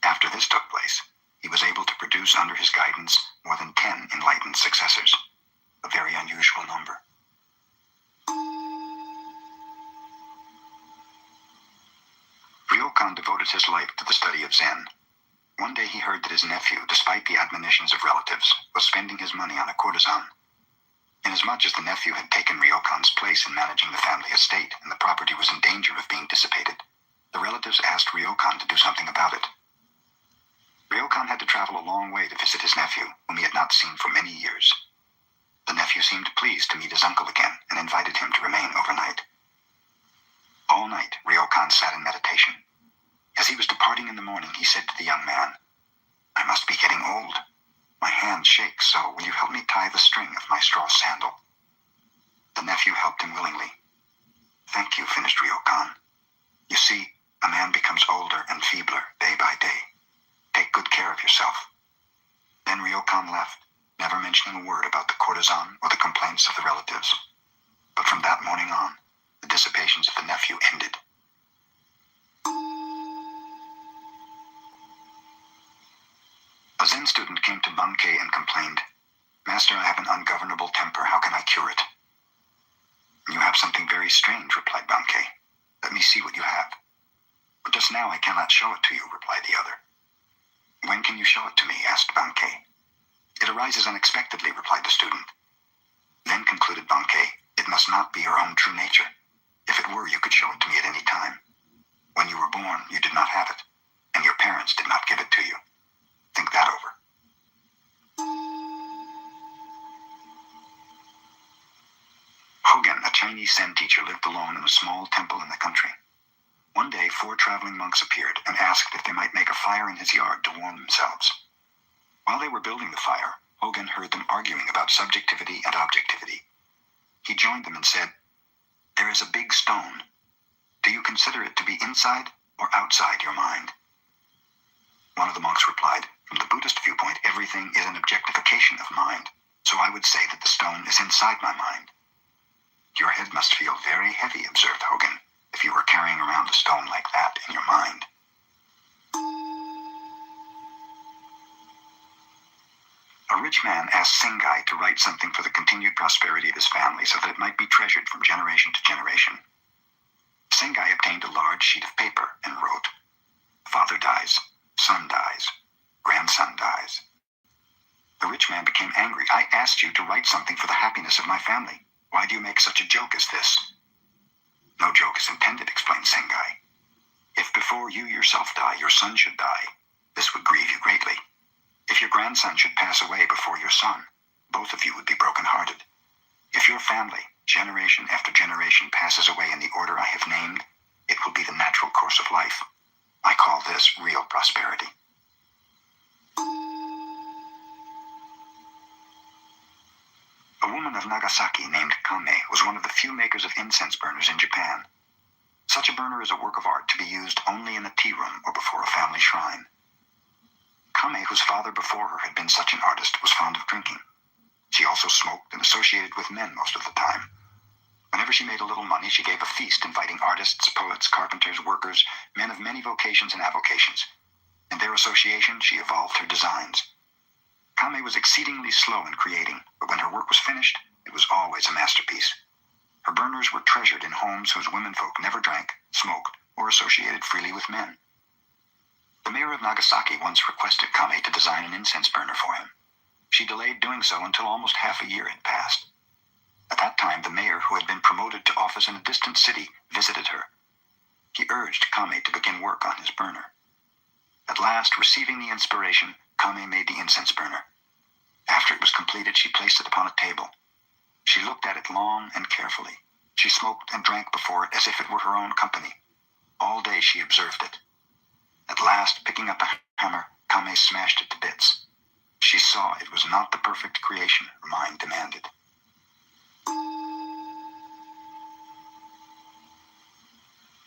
After this took place, he was able to produce under his guidance more than 10 enlightened successors, a very unusual number. Ryokan devoted his life to the study of Zen. One day he heard that his nephew, despite the admonitions of relatives, was spending his money on a courtesan. Inasmuch as the nephew had taken Ryokan's place in managing the family estate and the property was in danger of being dissipated, the relatives asked Ryokan to do something about it. Ryokan had to travel a long way to visit his nephew, whom he had not seen for many years. The nephew seemed pleased to meet his uncle again and invited him to remain overnight. All night, Ryokan sat in meditation. As he was departing in the morning, he said to the young man, "I must be getting old. My hand shakes, so will you help me tie the string of my straw sandal?" The nephew helped him willingly. "Thank you," finished Ryokan. "You see, a man becomes older and feebler day by day. Take good care of yourself." Then Ryokan left, never mentioning a word about the courtesan or the complaints of the relatives. But from that morning on, the dissipations of the nephew ended. A Zen student came to Bankei and complained, "Master, I have an ungovernable temper. How can I cure it?" You have something very strange, replied Bankei. Let me see what you have. But just now I cannot show it to you, replied the other. When can you show it to me? Asked Bankei. It arises unexpectedly, replied the student. Then, concluded Bankei, it must not be your own true nature. If it were, you could show it to me at any time. When you were born, you did not have it, and your parents did not give it to you. Think that over. Hogen, a Chinese Zen teacher, lived alone in a small temple in the country. One day, 4 traveling monks appeared and asked if they might make a fire in his yard to warm themselves. While they were building the fire, Hogen heard them arguing about subjectivity and objectivity. He joined them and said, "There is a big stone. Do you consider it to be inside or outside your mind?" One of the monks replied, "From the Buddhist viewpoint, everything is an objectification of mind, so I would say that the stone is inside my mind." "Your head must feel very heavy," observed Hogen, "if you were carrying around a stone like that in your mind." A rich man asked Sengai to write something for the continued prosperity of his family so that it might be treasured from generation to generation. Sengai obtained a large sheet of paper and wrote, "Father dies, son dies, grandson dies." The rich man became angry. "I asked you to write something for the happiness of my family. Why do you make such a joke as this?" "No joke is intended," explained Sengai. "If before you yourself die, your son should die, this would grieve you greatly. If your grandson should pass away before your son, both of you would be broken-hearted. If your family, generation after generation, passes away in the order I have named, it will be the natural course of life. I call this real prosperity." A woman of Nagasaki named Kame was one of the few makers of incense burners in Japan. Such a burner is a work of art to be used only in a tea room or before a family shrine. Kame, whose father before her had been such an artist, was fond of drinking. She also smoked and associated with men most of the time. Whenever she made a little money, she gave a feast inviting artists, poets, carpenters, workers, men of many vocations and avocations. In their association, she evolved her designs. Kame was exceedingly slow in creating, but when her work was finished, it was always a masterpiece. Her burners were treasured in homes whose womenfolk never drank, smoked, or associated freely with men. The mayor of Nagasaki once requested Kame to design an incense burner for him. She delayed doing so until almost half a year had passed. At that time, the mayor, who had been promoted to office in a distant city, visited her. He urged Kame to begin work on his burner. At last, receiving the inspiration, Kame made the incense burner. After it was completed, she placed it upon a table. She looked at it long and carefully. She smoked and drank before it as if it were her own company. All day she observed it. At last, picking up a hammer, Kame smashed it to bits. She saw it was not the perfect creation her mind demanded.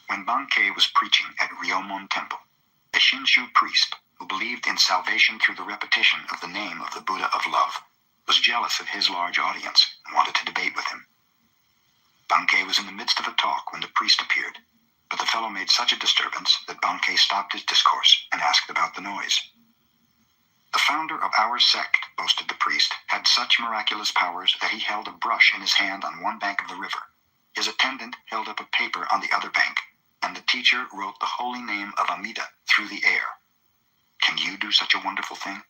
When Bankei was preaching at Ryomon Temple, a Shinshu priest, who believed in salvation through the repetition of the name of the Buddha of Love, was jealous of his large audience and wanted to debate with him. Bankei was in the midst of a talk when the priest appeared, but the fellow made such a disturbance that Bankei stopped his discourse and asked about the noise. "The founder of our sect," boasted the priest, "had such miraculous powers that he held a brush in his hand on one bank of the river. His attendant held up a paper on the other bank, and the teacher wrote the holy name of Amida through the air. Can you do such a wonderful thing?"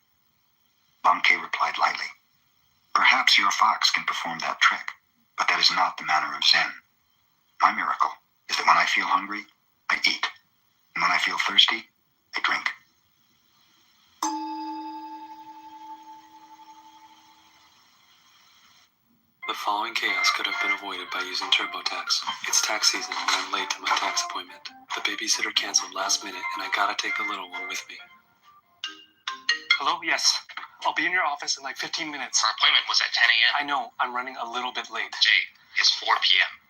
Bankei replied lightly, "Perhaps your fox can perform that trick, but that is not the manner of Zen. My miracle is that when I feel hungry, I eat, and when I feel thirsty, I drink." The following chaos could have been avoided by using TurboTax. It's tax season and I'm late to my tax appointment. The babysitter canceled last minute and I gotta take the little one with me. Hello? Yes. I'll be in your office in like 15 minutes. Our appointment was at 10 a.m. I know. I'm running a little bit late. Jay, it's 4 p.m.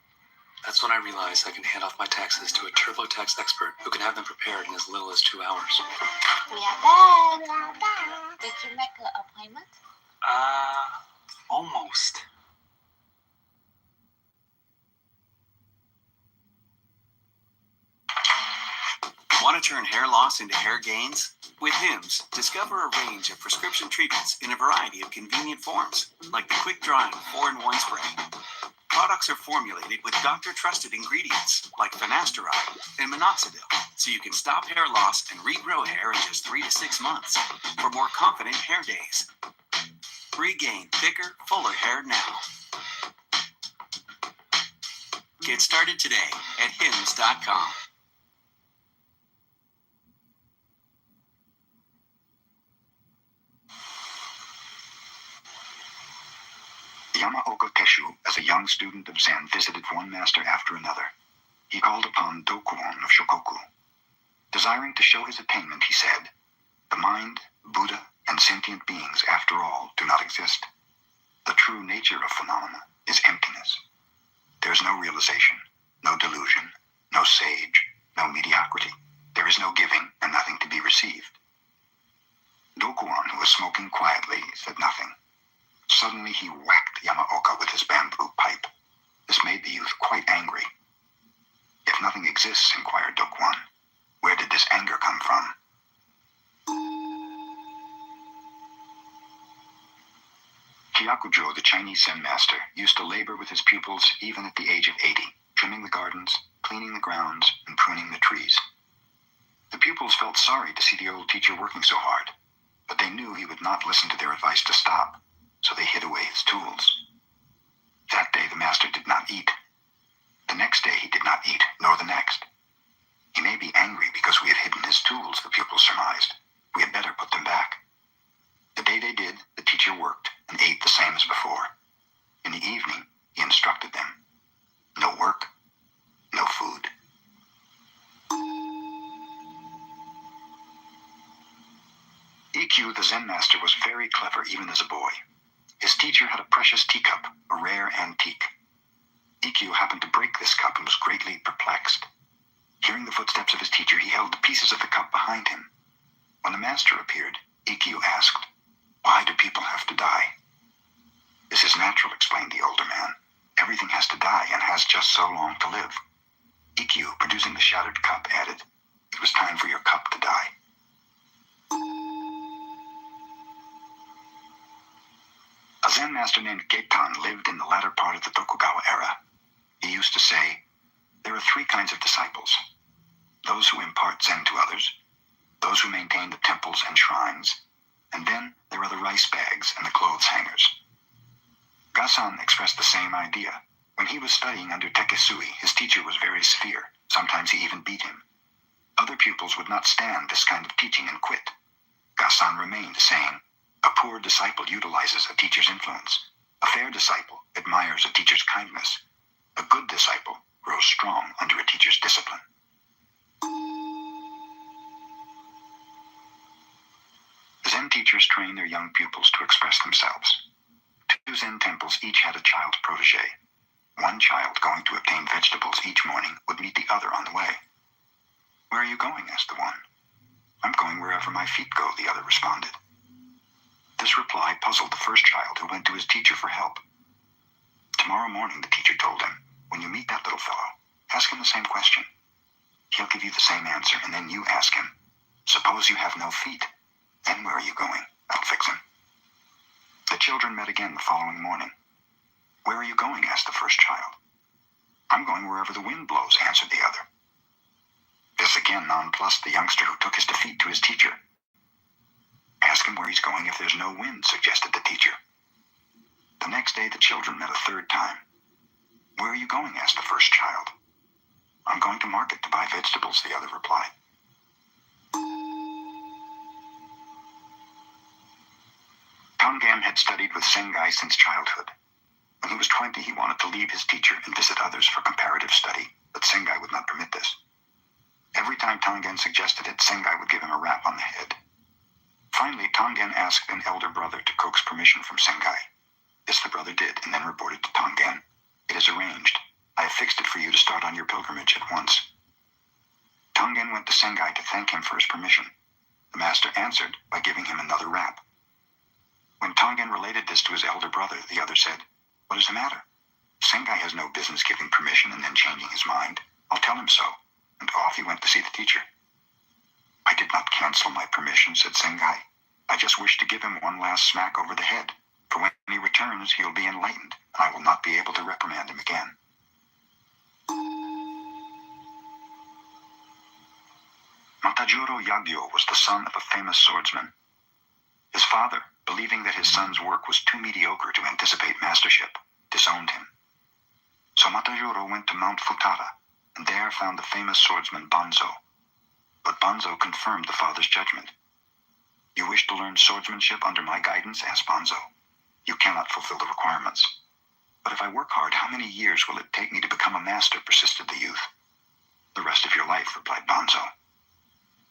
That's when I realized I can hand off my taxes to a TurboTax expert who can have them prepared in as little as 2 hours. We are back. Did you make an appointment? Almost. Want to turn hair loss into hair gains? With Hims, discover a range of prescription treatments in a variety of convenient forms, like the quick-drying 4-in-1 spray. Products are formulated with doctor-trusted ingredients like finasteride and minoxidil, so you can stop hair loss and regrow hair in just 3 to 6 months for more confident hair days. Regain thicker, fuller hair now. Get started today at hims.com. Yamaoka Teshu, as a young student of Zen, visited one master after another. He called upon Dokuon of Shokoku. Desiring to show his attainment, he said, "The mind, Buddha, and sentient beings, after all, do not exist. The true nature of phenomena is emptiness. There is no realization, no delusion, no sage, no mediocrity. There is no giving and nothing to be received." Dokuon, who was smoking quietly, said nothing. Suddenly he whacked Yamaoka with his bamboo pipe. This made the youth quite angry. "If nothing exists," inquired Dokuon, "where did this anger come from?" Hyakujo, the Chinese Zen master, used to labor with his pupils even at the age of 80, trimming the gardens, cleaning the grounds, and pruning the trees. The pupils felt sorry to see the old teacher working so hard, but they knew he would not listen to their advice to stop, so they hid away his tools. That day the master did not eat. The next day he did not eat, nor the next. "He may be angry because we have hidden his tools," the pupils surmised. "We had better put them back." The day they did, the teacher worked and ate the same as before. In the evening, he instructed them. No work, no food. Ikkyu, the Zen master, was very clever even as a boy. His teacher had a precious teacup, a rare antique. Ikkyu happened to break this cup and was greatly perplexed. Hearing the footsteps of his teacher, he held the pieces of the cup behind him. When the master appeared, Ikkyu asked, "Why do people have to die?" "This is natural," explained the older man. "Everything has to die and has just so long to live." Ikkyu, producing the shattered cup, added, "It was time for your cup to die." A Zen master named Getan lived in the latter part of the Tokugawa era. He used to say, "There are 3 kinds of disciples: those who impart Zen to others, those who maintain the temples and shrines, and then there are the rice bags and the clothes hangers." Gasan expressed the same idea. When he was studying under Tekesui, his teacher was very severe. Sometimes he even beat him. Other pupils would not stand this kind of teaching and quit. Gasan remained, saying, "A poor disciple utilizes a teacher's influence. A fair disciple admires a teacher's kindness. A good disciple grows strong under a teacher's discipline." Zen teachers train their young pupils to express themselves. 2 Zen temples each had a child protege. One child going to obtain vegetables each morning would meet the other on the way. "Where are you going?" asked the one. "I'm going wherever my feet go," the other responded. This reply puzzled the first child, who went to his teacher for help. "Tomorrow morning," the teacher told him, "when you meet that little fellow, ask him the same question. He'll give you the same answer, and then you ask him, 'Suppose you have no feet, then where are you going?' That'll fix him." The children met again the following morning. "Where are you going?" asked the first child. "I'm going wherever the wind blows," answered the other. This again nonplussed the youngster, who took his defeat to his teacher. "Ask him where he's going if there's no wind," suggested the teacher. The next day the children met a 3rd time. "Where are you going?" asked the first child. "I'm going to market to buy vegetables," the other replied. Tangen had studied with Sengai since childhood. When he was 20, he wanted to leave his teacher and visit others for comparative study, but Sengai would not permit this. Every time Tangen suggested it, Sengai would give him a rap on the head. Finally, Tangen asked an elder brother to coax permission from Sengai. This the brother did, and then reported to Tangen, "It is arranged. I have fixed it for you to start on your pilgrimage at once." Tangen went to Sengai to thank him for his permission. The master answered by giving him another rap. When Tangen related this to his elder brother, the other said, "What is the matter? Sengai has no business giving permission and then changing his mind. I'll tell him so." And off he went to see the teacher. "I did not cancel my permission," said Sengai. "I just wish to give him one last smack over the head. For when he returns, he'll be enlightened. and I will not be able to reprimand him again. Matajuro Yagyo was the son of a famous swordsman. His father, believing that his son's work was too mediocre to anticipate mastership, disowned him. So Matajuro went to Mount Futara, and there found the famous swordsman Banzo. But Banzo confirmed the father's judgment. "You wish to learn swordsmanship under my guidance?" asked Banzo. "You cannot fulfill the requirements." "But if I work hard, how many years will it take me to become a master?" persisted the youth. "The rest of your life," replied Banzo.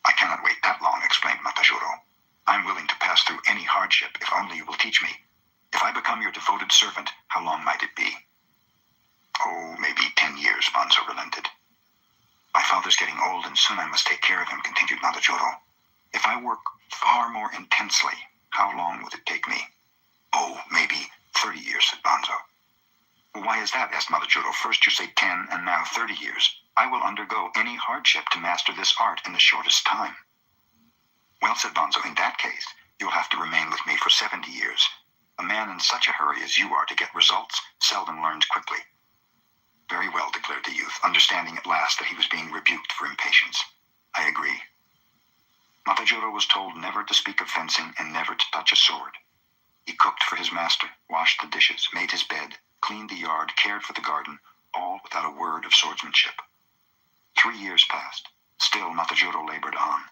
"I cannot wait that long," explained Matajuro. "I'm willing to pass through any hardship if only you will teach me. If I become your devoted servant, how long might it be?" "Oh, maybe 10 years, Banzo relented. "My father's getting old and soon I must take care of him," continued Matajuro. "If I work far more intensely, how long would it take me?" "Oh, maybe 30 years, said Banzo. "Well, why is that?" asked Matajuro. "First you say 10 and now 30 years. I will undergo any hardship to master this art in the shortest time." "Well," said Banzo, "in that case, you'll have to remain with me for 70 years. A man in such a hurry as you are to get results seldom learns quickly." "Very well," declared the youth, understanding at last that he was being rebuked for impatience. "I agree." Matajuro was told never to speak of fencing and never to touch a sword. He cooked for his master, washed the dishes, made his bed, cleaned the yard, cared for the garden, all without a word of swordsmanship. 3 years passed. Still Matajuro labored on.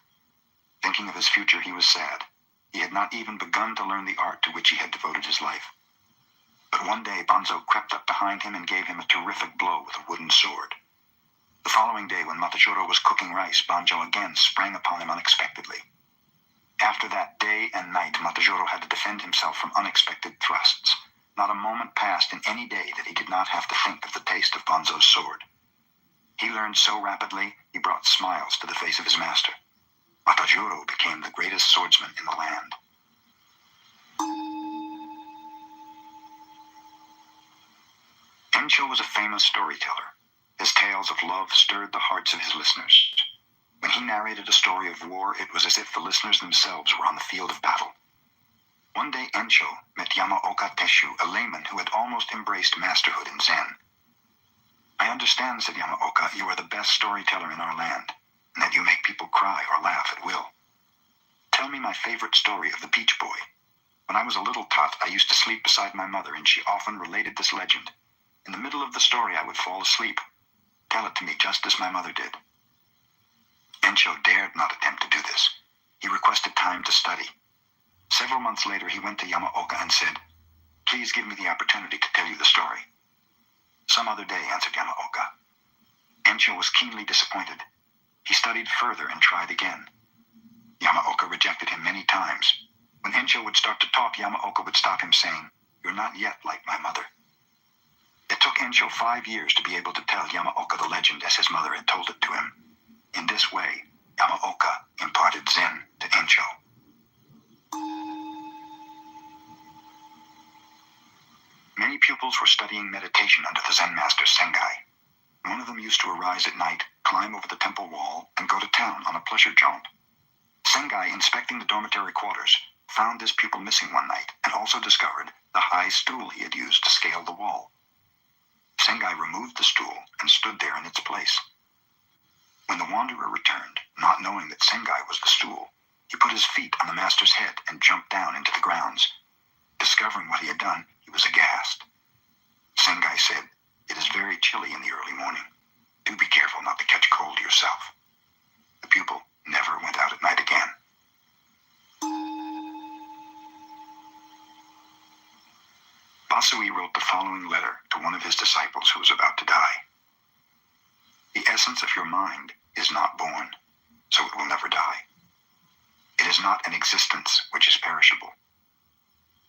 Thinking of his future, he was sad. He had not even begun to learn the art to which he had devoted his life. But one day Banzo crept up behind him and gave him a terrific blow with a wooden sword. The following day, when Matajuro was cooking rice, Banzo again sprang upon him unexpectedly. After that, day and night, Matajuro had to defend himself from unexpected thrusts. Not a moment passed in any day that he did not have to think of the taste of Banzo's sword. He learned so rapidly, he brought smiles to the face of his master. Matajuro became the greatest swordsman in the land. Encho was a famous storyteller. His tales of love stirred the hearts of his listeners. When he narrated a story of war, it was as if the listeners themselves were on the field of battle. One day Encho met Yamaoka Teshu, a layman who had almost embraced masterhood in Zen. "I understand," said Yamaoka, "you are the best storyteller in our land, and that you make people cry or laugh at will. Tell me my favorite story of the Peach Boy. When I was a little tot, I used to sleep beside my mother, and she often related this legend. In the middle of the story, I would fall asleep. Tell it to me just as my mother did." Encho dared not attempt to do this. He requested time to study. Several months later, he went to Yamaoka and said, "Please give me the opportunity to tell you the story." "Some other day," answered Yamaoka. Encho was keenly disappointed. He studied further and tried again. Yamaoka rejected him many times. When Encho would start to talk, Yamaoka would stop him, saying, "You're not yet like my mother." It took Encho 5 years to be able to tell Yamaoka the legend as his mother had told it to him. In this way, Yamaoka imparted Zen to Encho. Many pupils were studying meditation under the Zen master Sengai. One of them used to arise at night, climb over the temple wall, and go to town on a pleasure jaunt. Sengai, inspecting the dormitory quarters, found this pupil missing one night and also discovered the high stool he had used to scale the wall. Sengai removed the stool and stood there in its place. When the wanderer returned, not knowing that Sengai was the stool, he put his feet on the master's head and jumped down into the grounds. Discovering what he had done, he was aghast. Sengai said, "It is very chilly in the early morning. Do be careful not to catch cold yourself." The pupil never went out at night again. Basui wrote the following letter to one of his disciples who was about to die. "The essence of your mind is not born, so it will never die. It is not an existence which is perishable.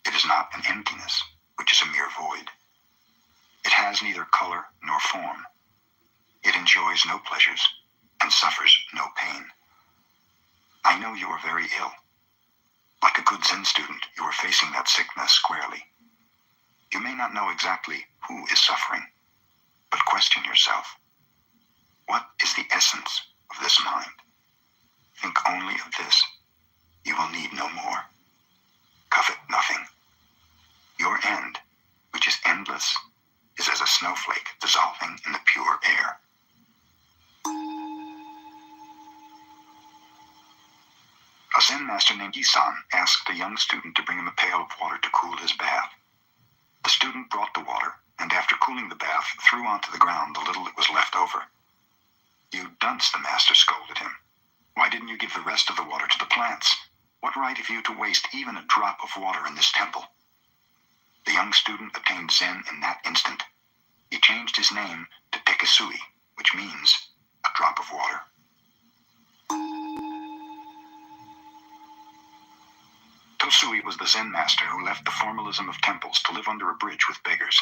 It is not an emptiness which is a mere void. It has neither color nor form. It enjoys no pleasures and suffers no pain. I know you are very ill. Like a good Zen student, you are facing that sickness squarely. You may not know exactly who is suffering, but question yourself. What is the essence of this mind? Think only of this. You will need no more. Covet nothing. Your end, which is endless, endless is as a snowflake dissolving in the pure air. A Zen master named Isan asked a young student to bring him a pail of water to cool his bath. The student brought the water, and after cooling the bath, threw onto the ground the little that was left over. "You dunce," the master scolded him. "Why didn't you give the rest of the water to the plants? What right have you to waste even a drop of water in this temple?" The young student attained Zen in that instant. He changed his name to Tekisui, which means a drop of water. Tosui was the Zen master who left the formalism of temples to live under a bridge with beggars.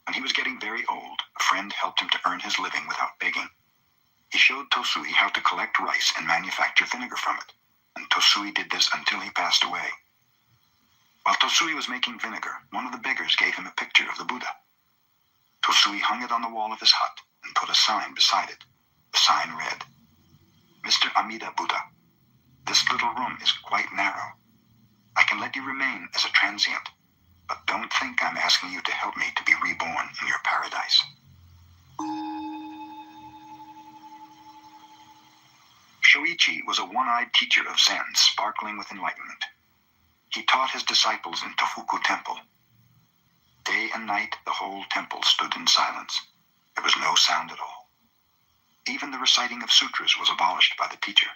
When he was getting very old, a friend helped him to earn his living without begging. He showed Tosui how to collect rice and manufacture vinegar from it, and Tosui did this until he passed away. While Tosui was making vinegar, one of the beggars gave him a picture of the Buddha. Tosui hung it on the wall of his hut and put a sign beside it. The sign read, "Mr. Amida Buddha, this little room is quite narrow. I can let you remain as a transient, but don't think I'm asking you to help me to be reborn in your paradise." Shoichi was a one-eyed teacher of Zen, sparkling with enlightenment. He taught his disciples in Tofuku Temple. Day and night, the whole temple stood in silence. There was no sound at all. Even the reciting of sutras was abolished by the teacher.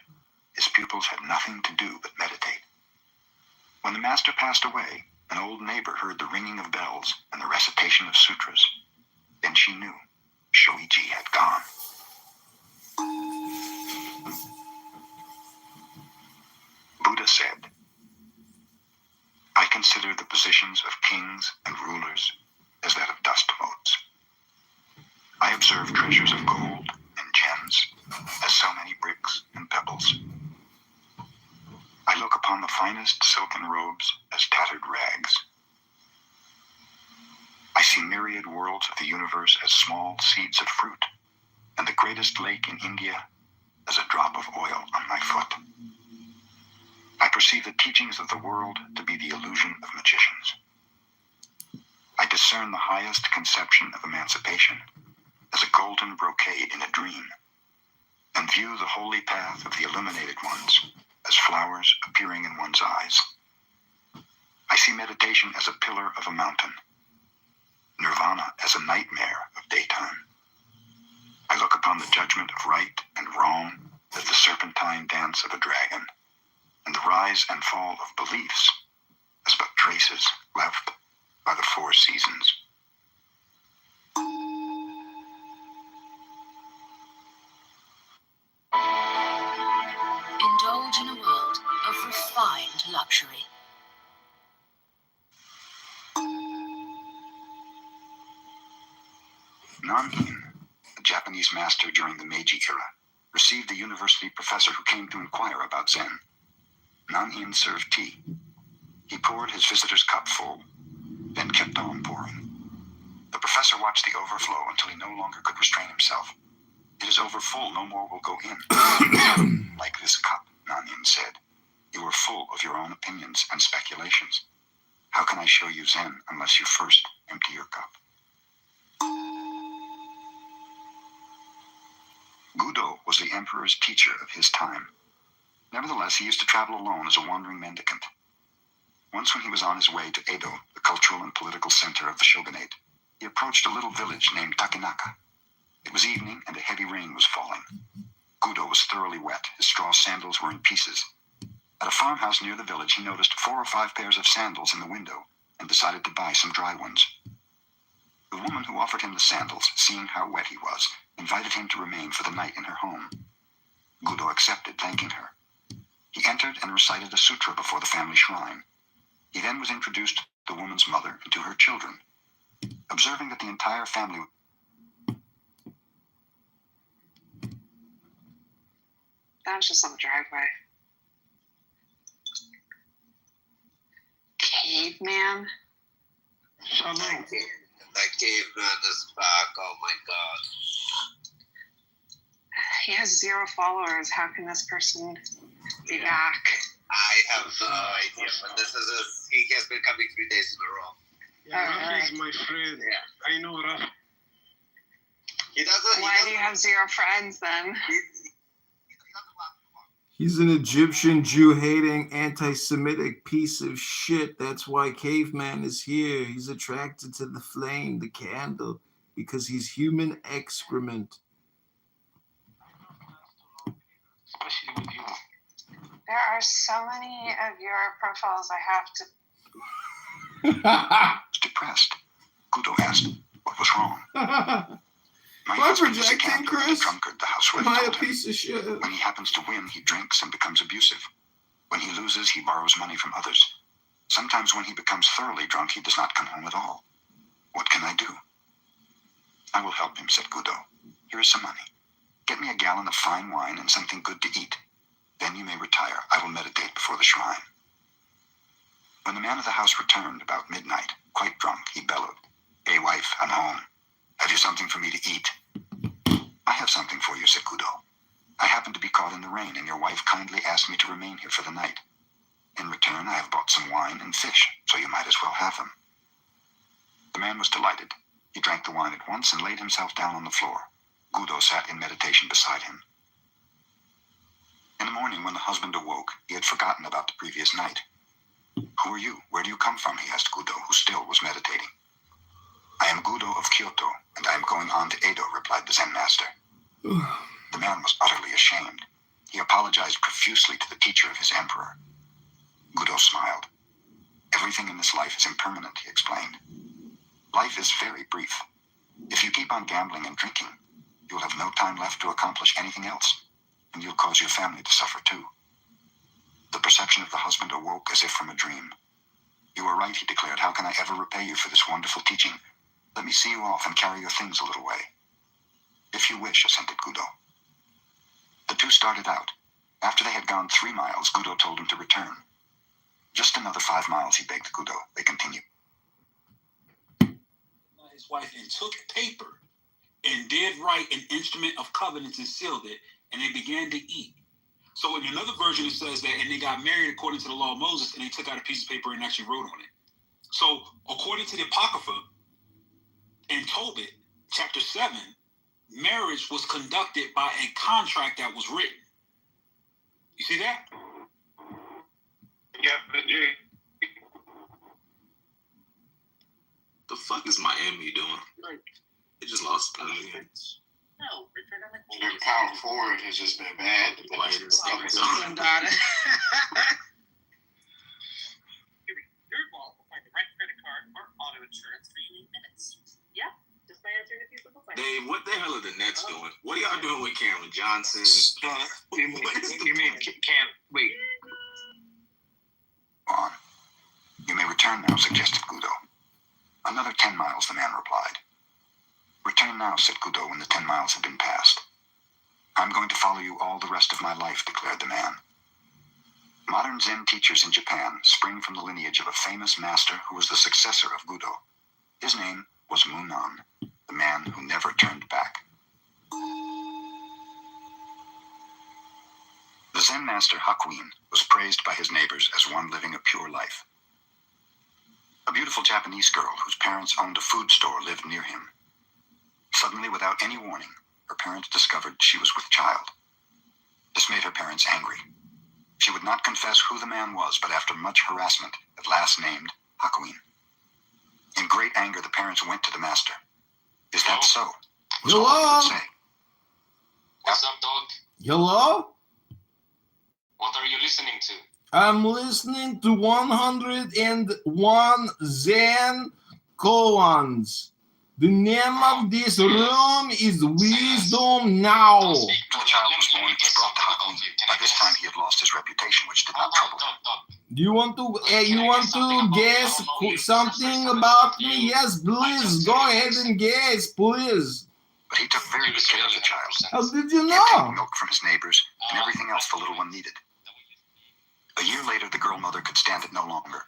His pupils had nothing to do but meditate. When the master passed away, an old neighbor heard the ringing of bells and the recitation of sutras. Then she knew Shoichi had gone. Buddha said, "I consider the positions of kings and rulers as that of dust motes. I observe treasures of gold and gems as so many bricks and pebbles. I look upon the finest silken robes as tattered rags. I see myriad worlds of the universe as small seeds of fruit, and the greatest lake in India as a drop of oil on my foot. I perceive the teachings of the world to be the illusion of magicians. I discern the highest conception of emancipation as a golden brocade in a dream, and view the holy path of the illuminated ones as flowers appearing in one's eyes. I see meditation as a pillar of a mountain, nirvana as a nightmare of daytime. I look upon the judgment of right and wrong as the serpentine dance of a dragon, and the rise and fall of beliefs as but traces left by the four seasons." Indulge in a world of refined luxury. Nan-in, a Japanese master during the Meiji era, received a university professor who came to inquire about Zen. Nan-in served tea. He poured his visitor's cup full, then kept on pouring. The professor watched the overflow until he no longer could restrain himself. "It is overfull, no more will go in." "Like this cup," Nan-in said. "You are full of your own opinions and speculations. How can I show you Zen unless you first empty your cup?" Gudo was the emperor's teacher of his time. Nevertheless, he used to travel alone as a wandering mendicant. Once when he was on his way to Edo, the cultural and political center of the shogunate, he approached a little village named Takenaka. It was evening and a heavy rain was falling. Gudo was thoroughly wet. His straw sandals were in pieces. At a farmhouse near the village, he noticed 4 or 5 pairs of sandals in the window and decided to buy some dry ones. The woman who offered him the sandals, seeing how wet he was, invited him to remain for the night in her home. Gudo accepted, thanking her. He entered and recited a sutra before the family shrine. He then was introduced to the woman's mother and to her children. Observing that the entire family... That was just on the driveway. Caveman? That caveman is back. Oh my god. He has 0 followers. How can this person be back? I have no idea, but he has been coming 3 days in a row. Rafi's my friend. I know Rafi. He doesn't. Why do you have zero friends then? He's an Egyptian, Jew-hating, anti-Semitic piece of shit. That's why Caveman is here. He's attracted to the flame, the candle, because he's human excrement. Especially with you. There are so many of your profiles I have to. Depressed. Gudo asked, what was wrong? My Am I husband is a projecting, gambler and a Chris? drunkard, the housewife Am I a told him. piece of shit? When he happens to win, he drinks and becomes abusive. When he loses, he borrows money from others. Sometimes when he becomes thoroughly drunk, he does not come home at all. What can I do? I will help him, said Gudo. Here is some money. Get me a gallon of fine wine and something good to eat. Then you may retire. I will meditate before the shrine. When the man of the house returned about midnight, quite drunk, he bellowed, Hey, wife, I'm home. Have you something for me to eat? I have something for you, said Gudo. I happened to be caught in the rain, and your wife kindly asked me to remain here for the night. In return, I have bought some wine and fish, so you might as well have them. The man was delighted. He drank the wine at once and laid himself down on the floor. Gudo sat in meditation beside him. In the morning, when the husband awoke, he had forgotten about the previous night. Who are you? Where do you come from? He asked Gudo, who still was meditating. I am Gudo of Kyoto, and I am going on to Edo, replied the Zen master. The man was utterly ashamed. He apologized profusely to the teacher of his emperor. Gudo smiled. Everything in this life is impermanent, he explained. Life is very brief. If you keep on gambling and drinking, you will have no time left to accomplish anything else, and you'll cause your family to suffer too. The perception of the husband awoke as if from a dream. You are right, he declared. How can I ever repay you for this wonderful teaching? Let me see you off and carry your things a little way. If you wish, assented Gudo. The two started out. After they had gone 3 miles, Gudo told him to return. Just another 5 miles, he begged Gudo. They continued. His wife and took paper and did write an instrument of covenants and sealed it, and they began to eat. So in another version, it says that, and they got married according to the law of Moses, and they took out a piece of paper and actually wrote on it. So according to the Apocrypha, in Tobit, chapter 7, marriage was conducted by a contract that was written. You see that? Yeah, but The fuck is Miami doing? They just lost the game. No, return on the Their power forward has just been bad. Your goal will find the right credit card or auto insurance for you in minutes. Yeah, just by answering a few simple questions. Dave, what the hell are the Nets doing? What are y'all doing with Cameron Johnson? You mean can't wait? On. You may return now, suggested Gudo. Another 10 miles, the man replied. Return now, said Gudo when the 10 miles had been passed. I'm going to follow you all the rest of my life, declared the man. Modern Zen teachers in Japan spring from the lineage of a famous master who was the successor of Gudo. His name was Munan, the man who never turned back. The Zen master Hakuin was praised by his neighbors as one living a pure life. A beautiful Japanese girl whose parents owned a food store lived near him. Suddenly, without any warning, her parents discovered she was with child. This made her parents angry. She would not confess who the man was, but after much harassment, at last named Hakuin. In great anger, the parents went to the master. Is that so? Was all he could say. What's up, dog? Hello? What are you listening to? I'm listening to 101 Zen koans. The name of this room is Wisdom Now. The child was born and was brought to Hakuin. By this time, he had lost his reputation, which did not trouble him. Do you want to guess something about me? Yes, please. Go ahead and guess, please. But he took very good care of the child. How did you He obtained know? milk from his neighbors and everything else the little one needed. A year later, the girl mother could stand it no longer.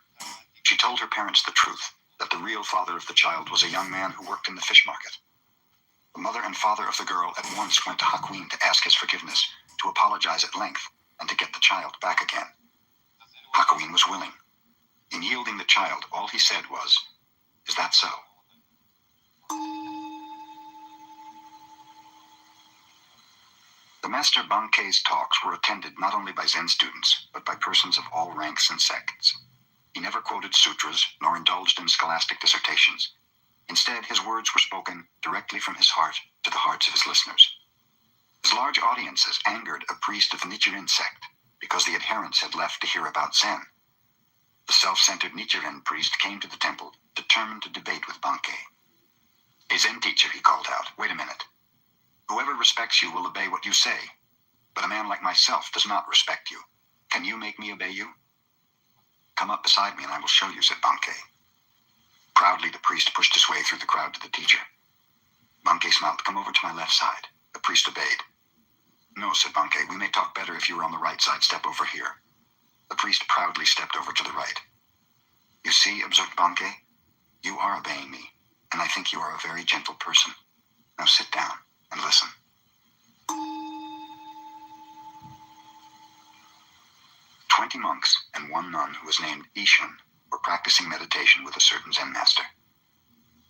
She told her parents the truth, that the real father of the child was a young man who worked in the fish market. The mother and father of the girl at once went to Hakuin to ask his forgiveness, to apologize at length, and to get the child back again. Hakuin was willing. In yielding the child, all he said was, Is that so? The Master Bankei's talks were attended not only by Zen students, but by persons of all ranks and sects. He never quoted sutras, nor indulged in scholastic dissertations. Instead, his words were spoken directly from his heart to the hearts of his listeners. His large audiences angered a priest of the Nichiren sect, because the adherents had left to hear about Zen. The self-centered Nichiren priest came to the temple, determined to debate with Bankei. "A Zen teacher," he called out, "wait a minute. Whoever respects you will obey what you say, but a man like myself does not respect you. Can you make me obey you?" "Come up beside me and I will show you," said Bankei. Proudly, the priest pushed his way through the crowd to the teacher. Bankei smiled. "Come over to my left side." The priest obeyed. "No," said Bankei, "we may talk better if you are on the right side. Step over here." The priest proudly stepped over to the right. "You see," observed Bankei, "you are obeying me, and I think you are a very gentle person. Now sit down and listen." "20 monks and one nun who was named Ishun were practicing meditation with a certain Zen master.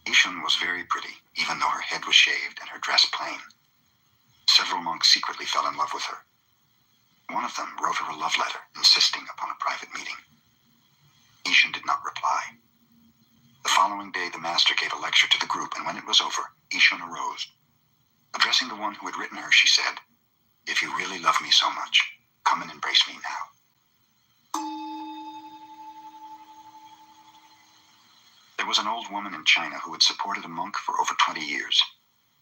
Ishun was very pretty, even though her head was shaved and her dress plain. Several monks secretly fell in love with her. One of them wrote her a love letter, insisting upon a private meeting. Ishun did not reply. The following day, the master gave a lecture to the group, and when it was over, Ishun arose. Addressing the one who had written her, she said, "If you really love me so much, come and embrace me now." There was an old woman in China who had supported a monk for over 20 years.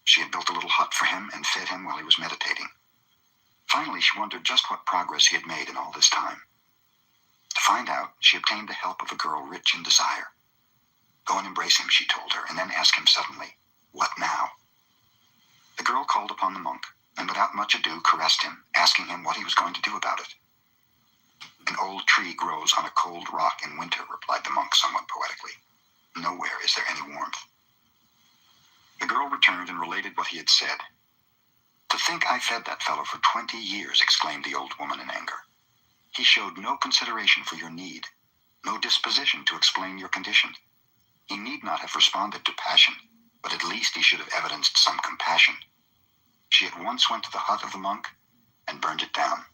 She had built a little hut for him and fed him while he was meditating. Finally, she wondered just what progress he had made in all this time. To find out, she obtained the help of a girl rich in desire. "Go and embrace him," she told her, and then asked him suddenly, "What now?" The girl called upon the monk, and without much ado caressed him, asking him what he was going to do about it. "An old tree grows on a cold rock in winter," replied the monk somewhat poetically. "Nowhere is there any warmth." The girl returned and related what he had said. "To think I fed that fellow for 20 years, exclaimed the old woman in anger. "He showed no consideration for your need, no disposition to explain your condition. He need not have responded to passion, but at least he should have evidenced some compassion." She at once went to the hut of the monk and burned it down.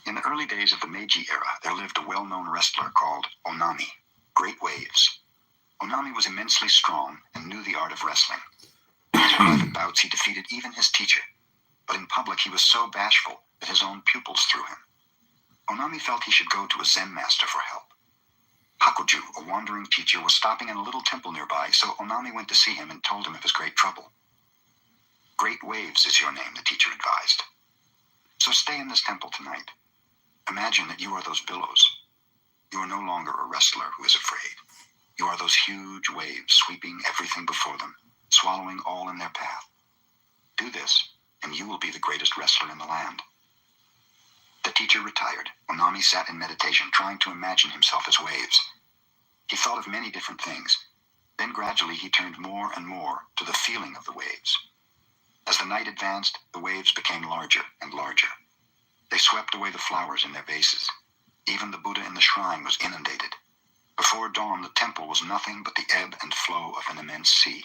In the early days of the Meiji era, there lived a well-known wrestler called Onami, Great Waves. Onami was immensely strong and knew the art of wrestling. In his private bouts, he defeated even his teacher, but in public he was so bashful that his own pupils threw him. Onami felt he should go to a Zen master for help. Hakuju, a wandering teacher, was stopping in a little temple nearby, so Onami went to see him and told him of his great trouble. "Great Waves is your name," the teacher advised. "So stay in this temple tonight. Imagine that you are those billows. You are no longer a wrestler who is afraid. You are those huge waves sweeping everything before them, swallowing all in their path. Do this, and you will be the greatest wrestler in the land." The teacher retired. Onami sat in meditation, trying to imagine himself as waves. He thought of many different things. Then gradually he turned more and more to the feeling of the waves. As the night advanced, the waves became larger and larger. They swept away the flowers in their vases. Even the Buddha in the shrine was inundated. Before dawn, the temple was nothing but the ebb and flow of an immense sea.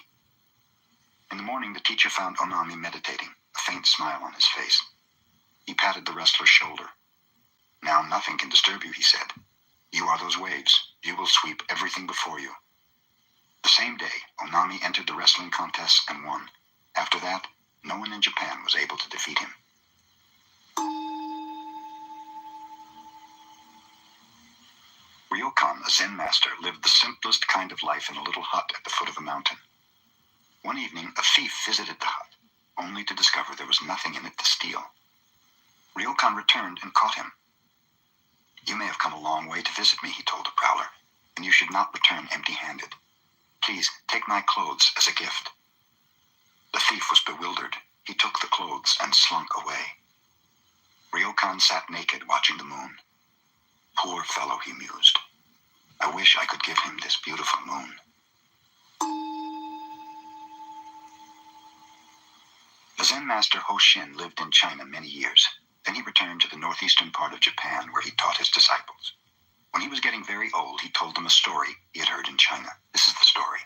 In the morning, the teacher found Onami meditating, a faint smile on his face. He patted the wrestler's shoulder. "Now nothing can disturb you," he said. "You are those waves. You will sweep everything before you." The same day, Onami entered the wrestling contest and won. After that, no one in Japan was able to defeat him. Ryokan, a Zen master, lived the simplest kind of life in a little hut at the foot of a mountain. One evening, a thief visited the hut, only to discover there was nothing in it to steal. Ryokan returned and caught him. "You may have come a long way to visit me," he told the prowler, "and you should not return empty-handed. Please, take my clothes as a gift." The thief was bewildered. He took the clothes and slunk away. Ryokan sat naked, watching the moon. "Poor fellow," he mused. "I wish I could give him this beautiful moon." The Zen master Hoshin lived in China many years. Then he returned to the northeastern part of Japan, where he taught his disciples. When he was getting very old, he told them a story he had heard in China. This is the story.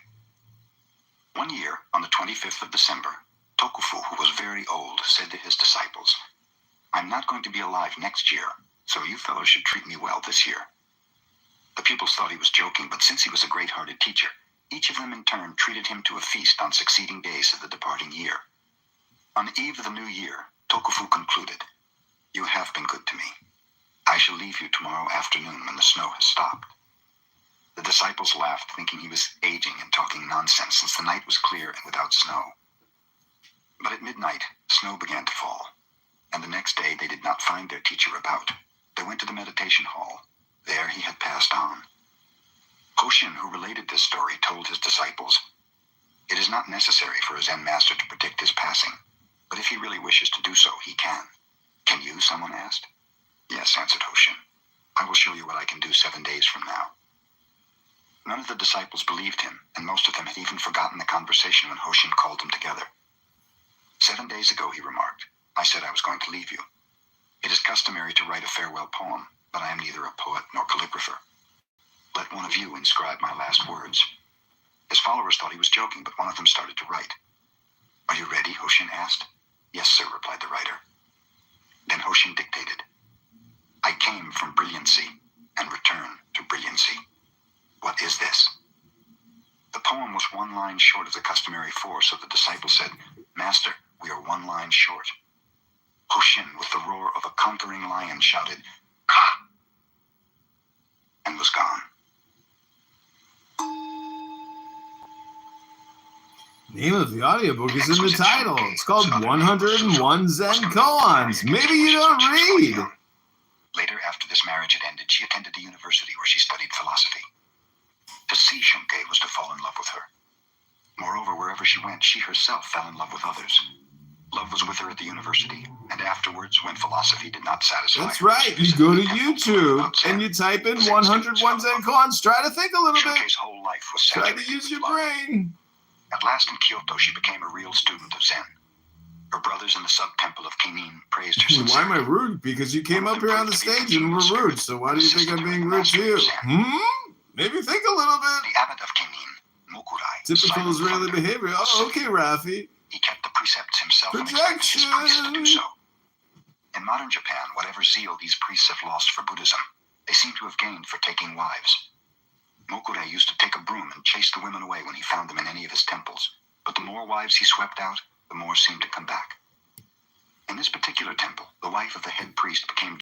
One year, on the 25th of December, Tokufu, who was very old, said to his disciples, "I'm not going to be alive next year, so you fellows should treat me well this year." The pupils thought he was joking, but since he was a great-hearted teacher, each of them in turn treated him to a feast on succeeding days of the departing year. On the eve of the new year, Tokufu concluded, "You have been good to me. I shall leave you tomorrow afternoon when the snow has stopped." The disciples laughed, thinking he was aging and talking nonsense, since the night was clear and without snow. But at midnight, snow began to fall, and the next day they did not find their teacher about. They went to the meditation hall. There he had passed on. Hoshin, who related this story, told his disciples, "It is not necessary for a Zen master to predict his passing, but if he really wishes to do so, he can." "Can you?" someone asked. "Yes," answered Hoshin. "I will show you what I can do 7 days from now." None of the disciples believed him, and most of them had even forgotten the conversation when Hoshin called them together. 7 days ago, he remarked, "I said I was going to leave you. It is customary to write a farewell poem, but I am neither a poet nor calligrapher. Let one of you inscribe my last words." His followers thought he was joking, but one of them started to write. "Are you ready?" Hoshin asked. "Yes, sir," replied the writer. Then Hoshin dictated, "I came from brilliancy and return to brilliancy. What is this?" The poem was 1 line short of the customary 4, so the disciple said, "Master, we are 1 line short." Hoshin, with the roar of a conquering lion, shouted, "Ka!" and was gone. Name of the audiobook is in the title. It's called 101 Zen Koans. Maybe you don't read. Later, after this marriage had ended, she attended a university where she studied philosophy. To see Shunke was to fall in love with her. Moreover, wherever she went, she herself fell in love with others. Love was with her at the university, and afterwards, when philosophy did not satisfy That's her, right. You go to YouTube and you type in 101 Zen Koans. Try to think a little bit. Shunke's whole life was Try to saturated use your with love. brain. At last in Kyoto, she became a real student of Zen. Her brothers in the sub-temple of Kenin praised her Why am I sincerity. rude? Because you came up here on the stage and were rude. So why do you think I'm being rude to you? Maybe think a little bit. The abbot of Kenin, Mokurai, Typical silent Israeli thunder, behavior. Oh, okay, Rafi. He kept the precepts himself and expected his priests to do so. In modern Japan, whatever zeal these priests have lost for Buddhism, they seem to have gained for taking wives. Mokurai used to take a broom and chase the women away when he found them in any of his temples, but the more wives he swept out, the more seemed to come back. In this particular temple, the wife of the head priest became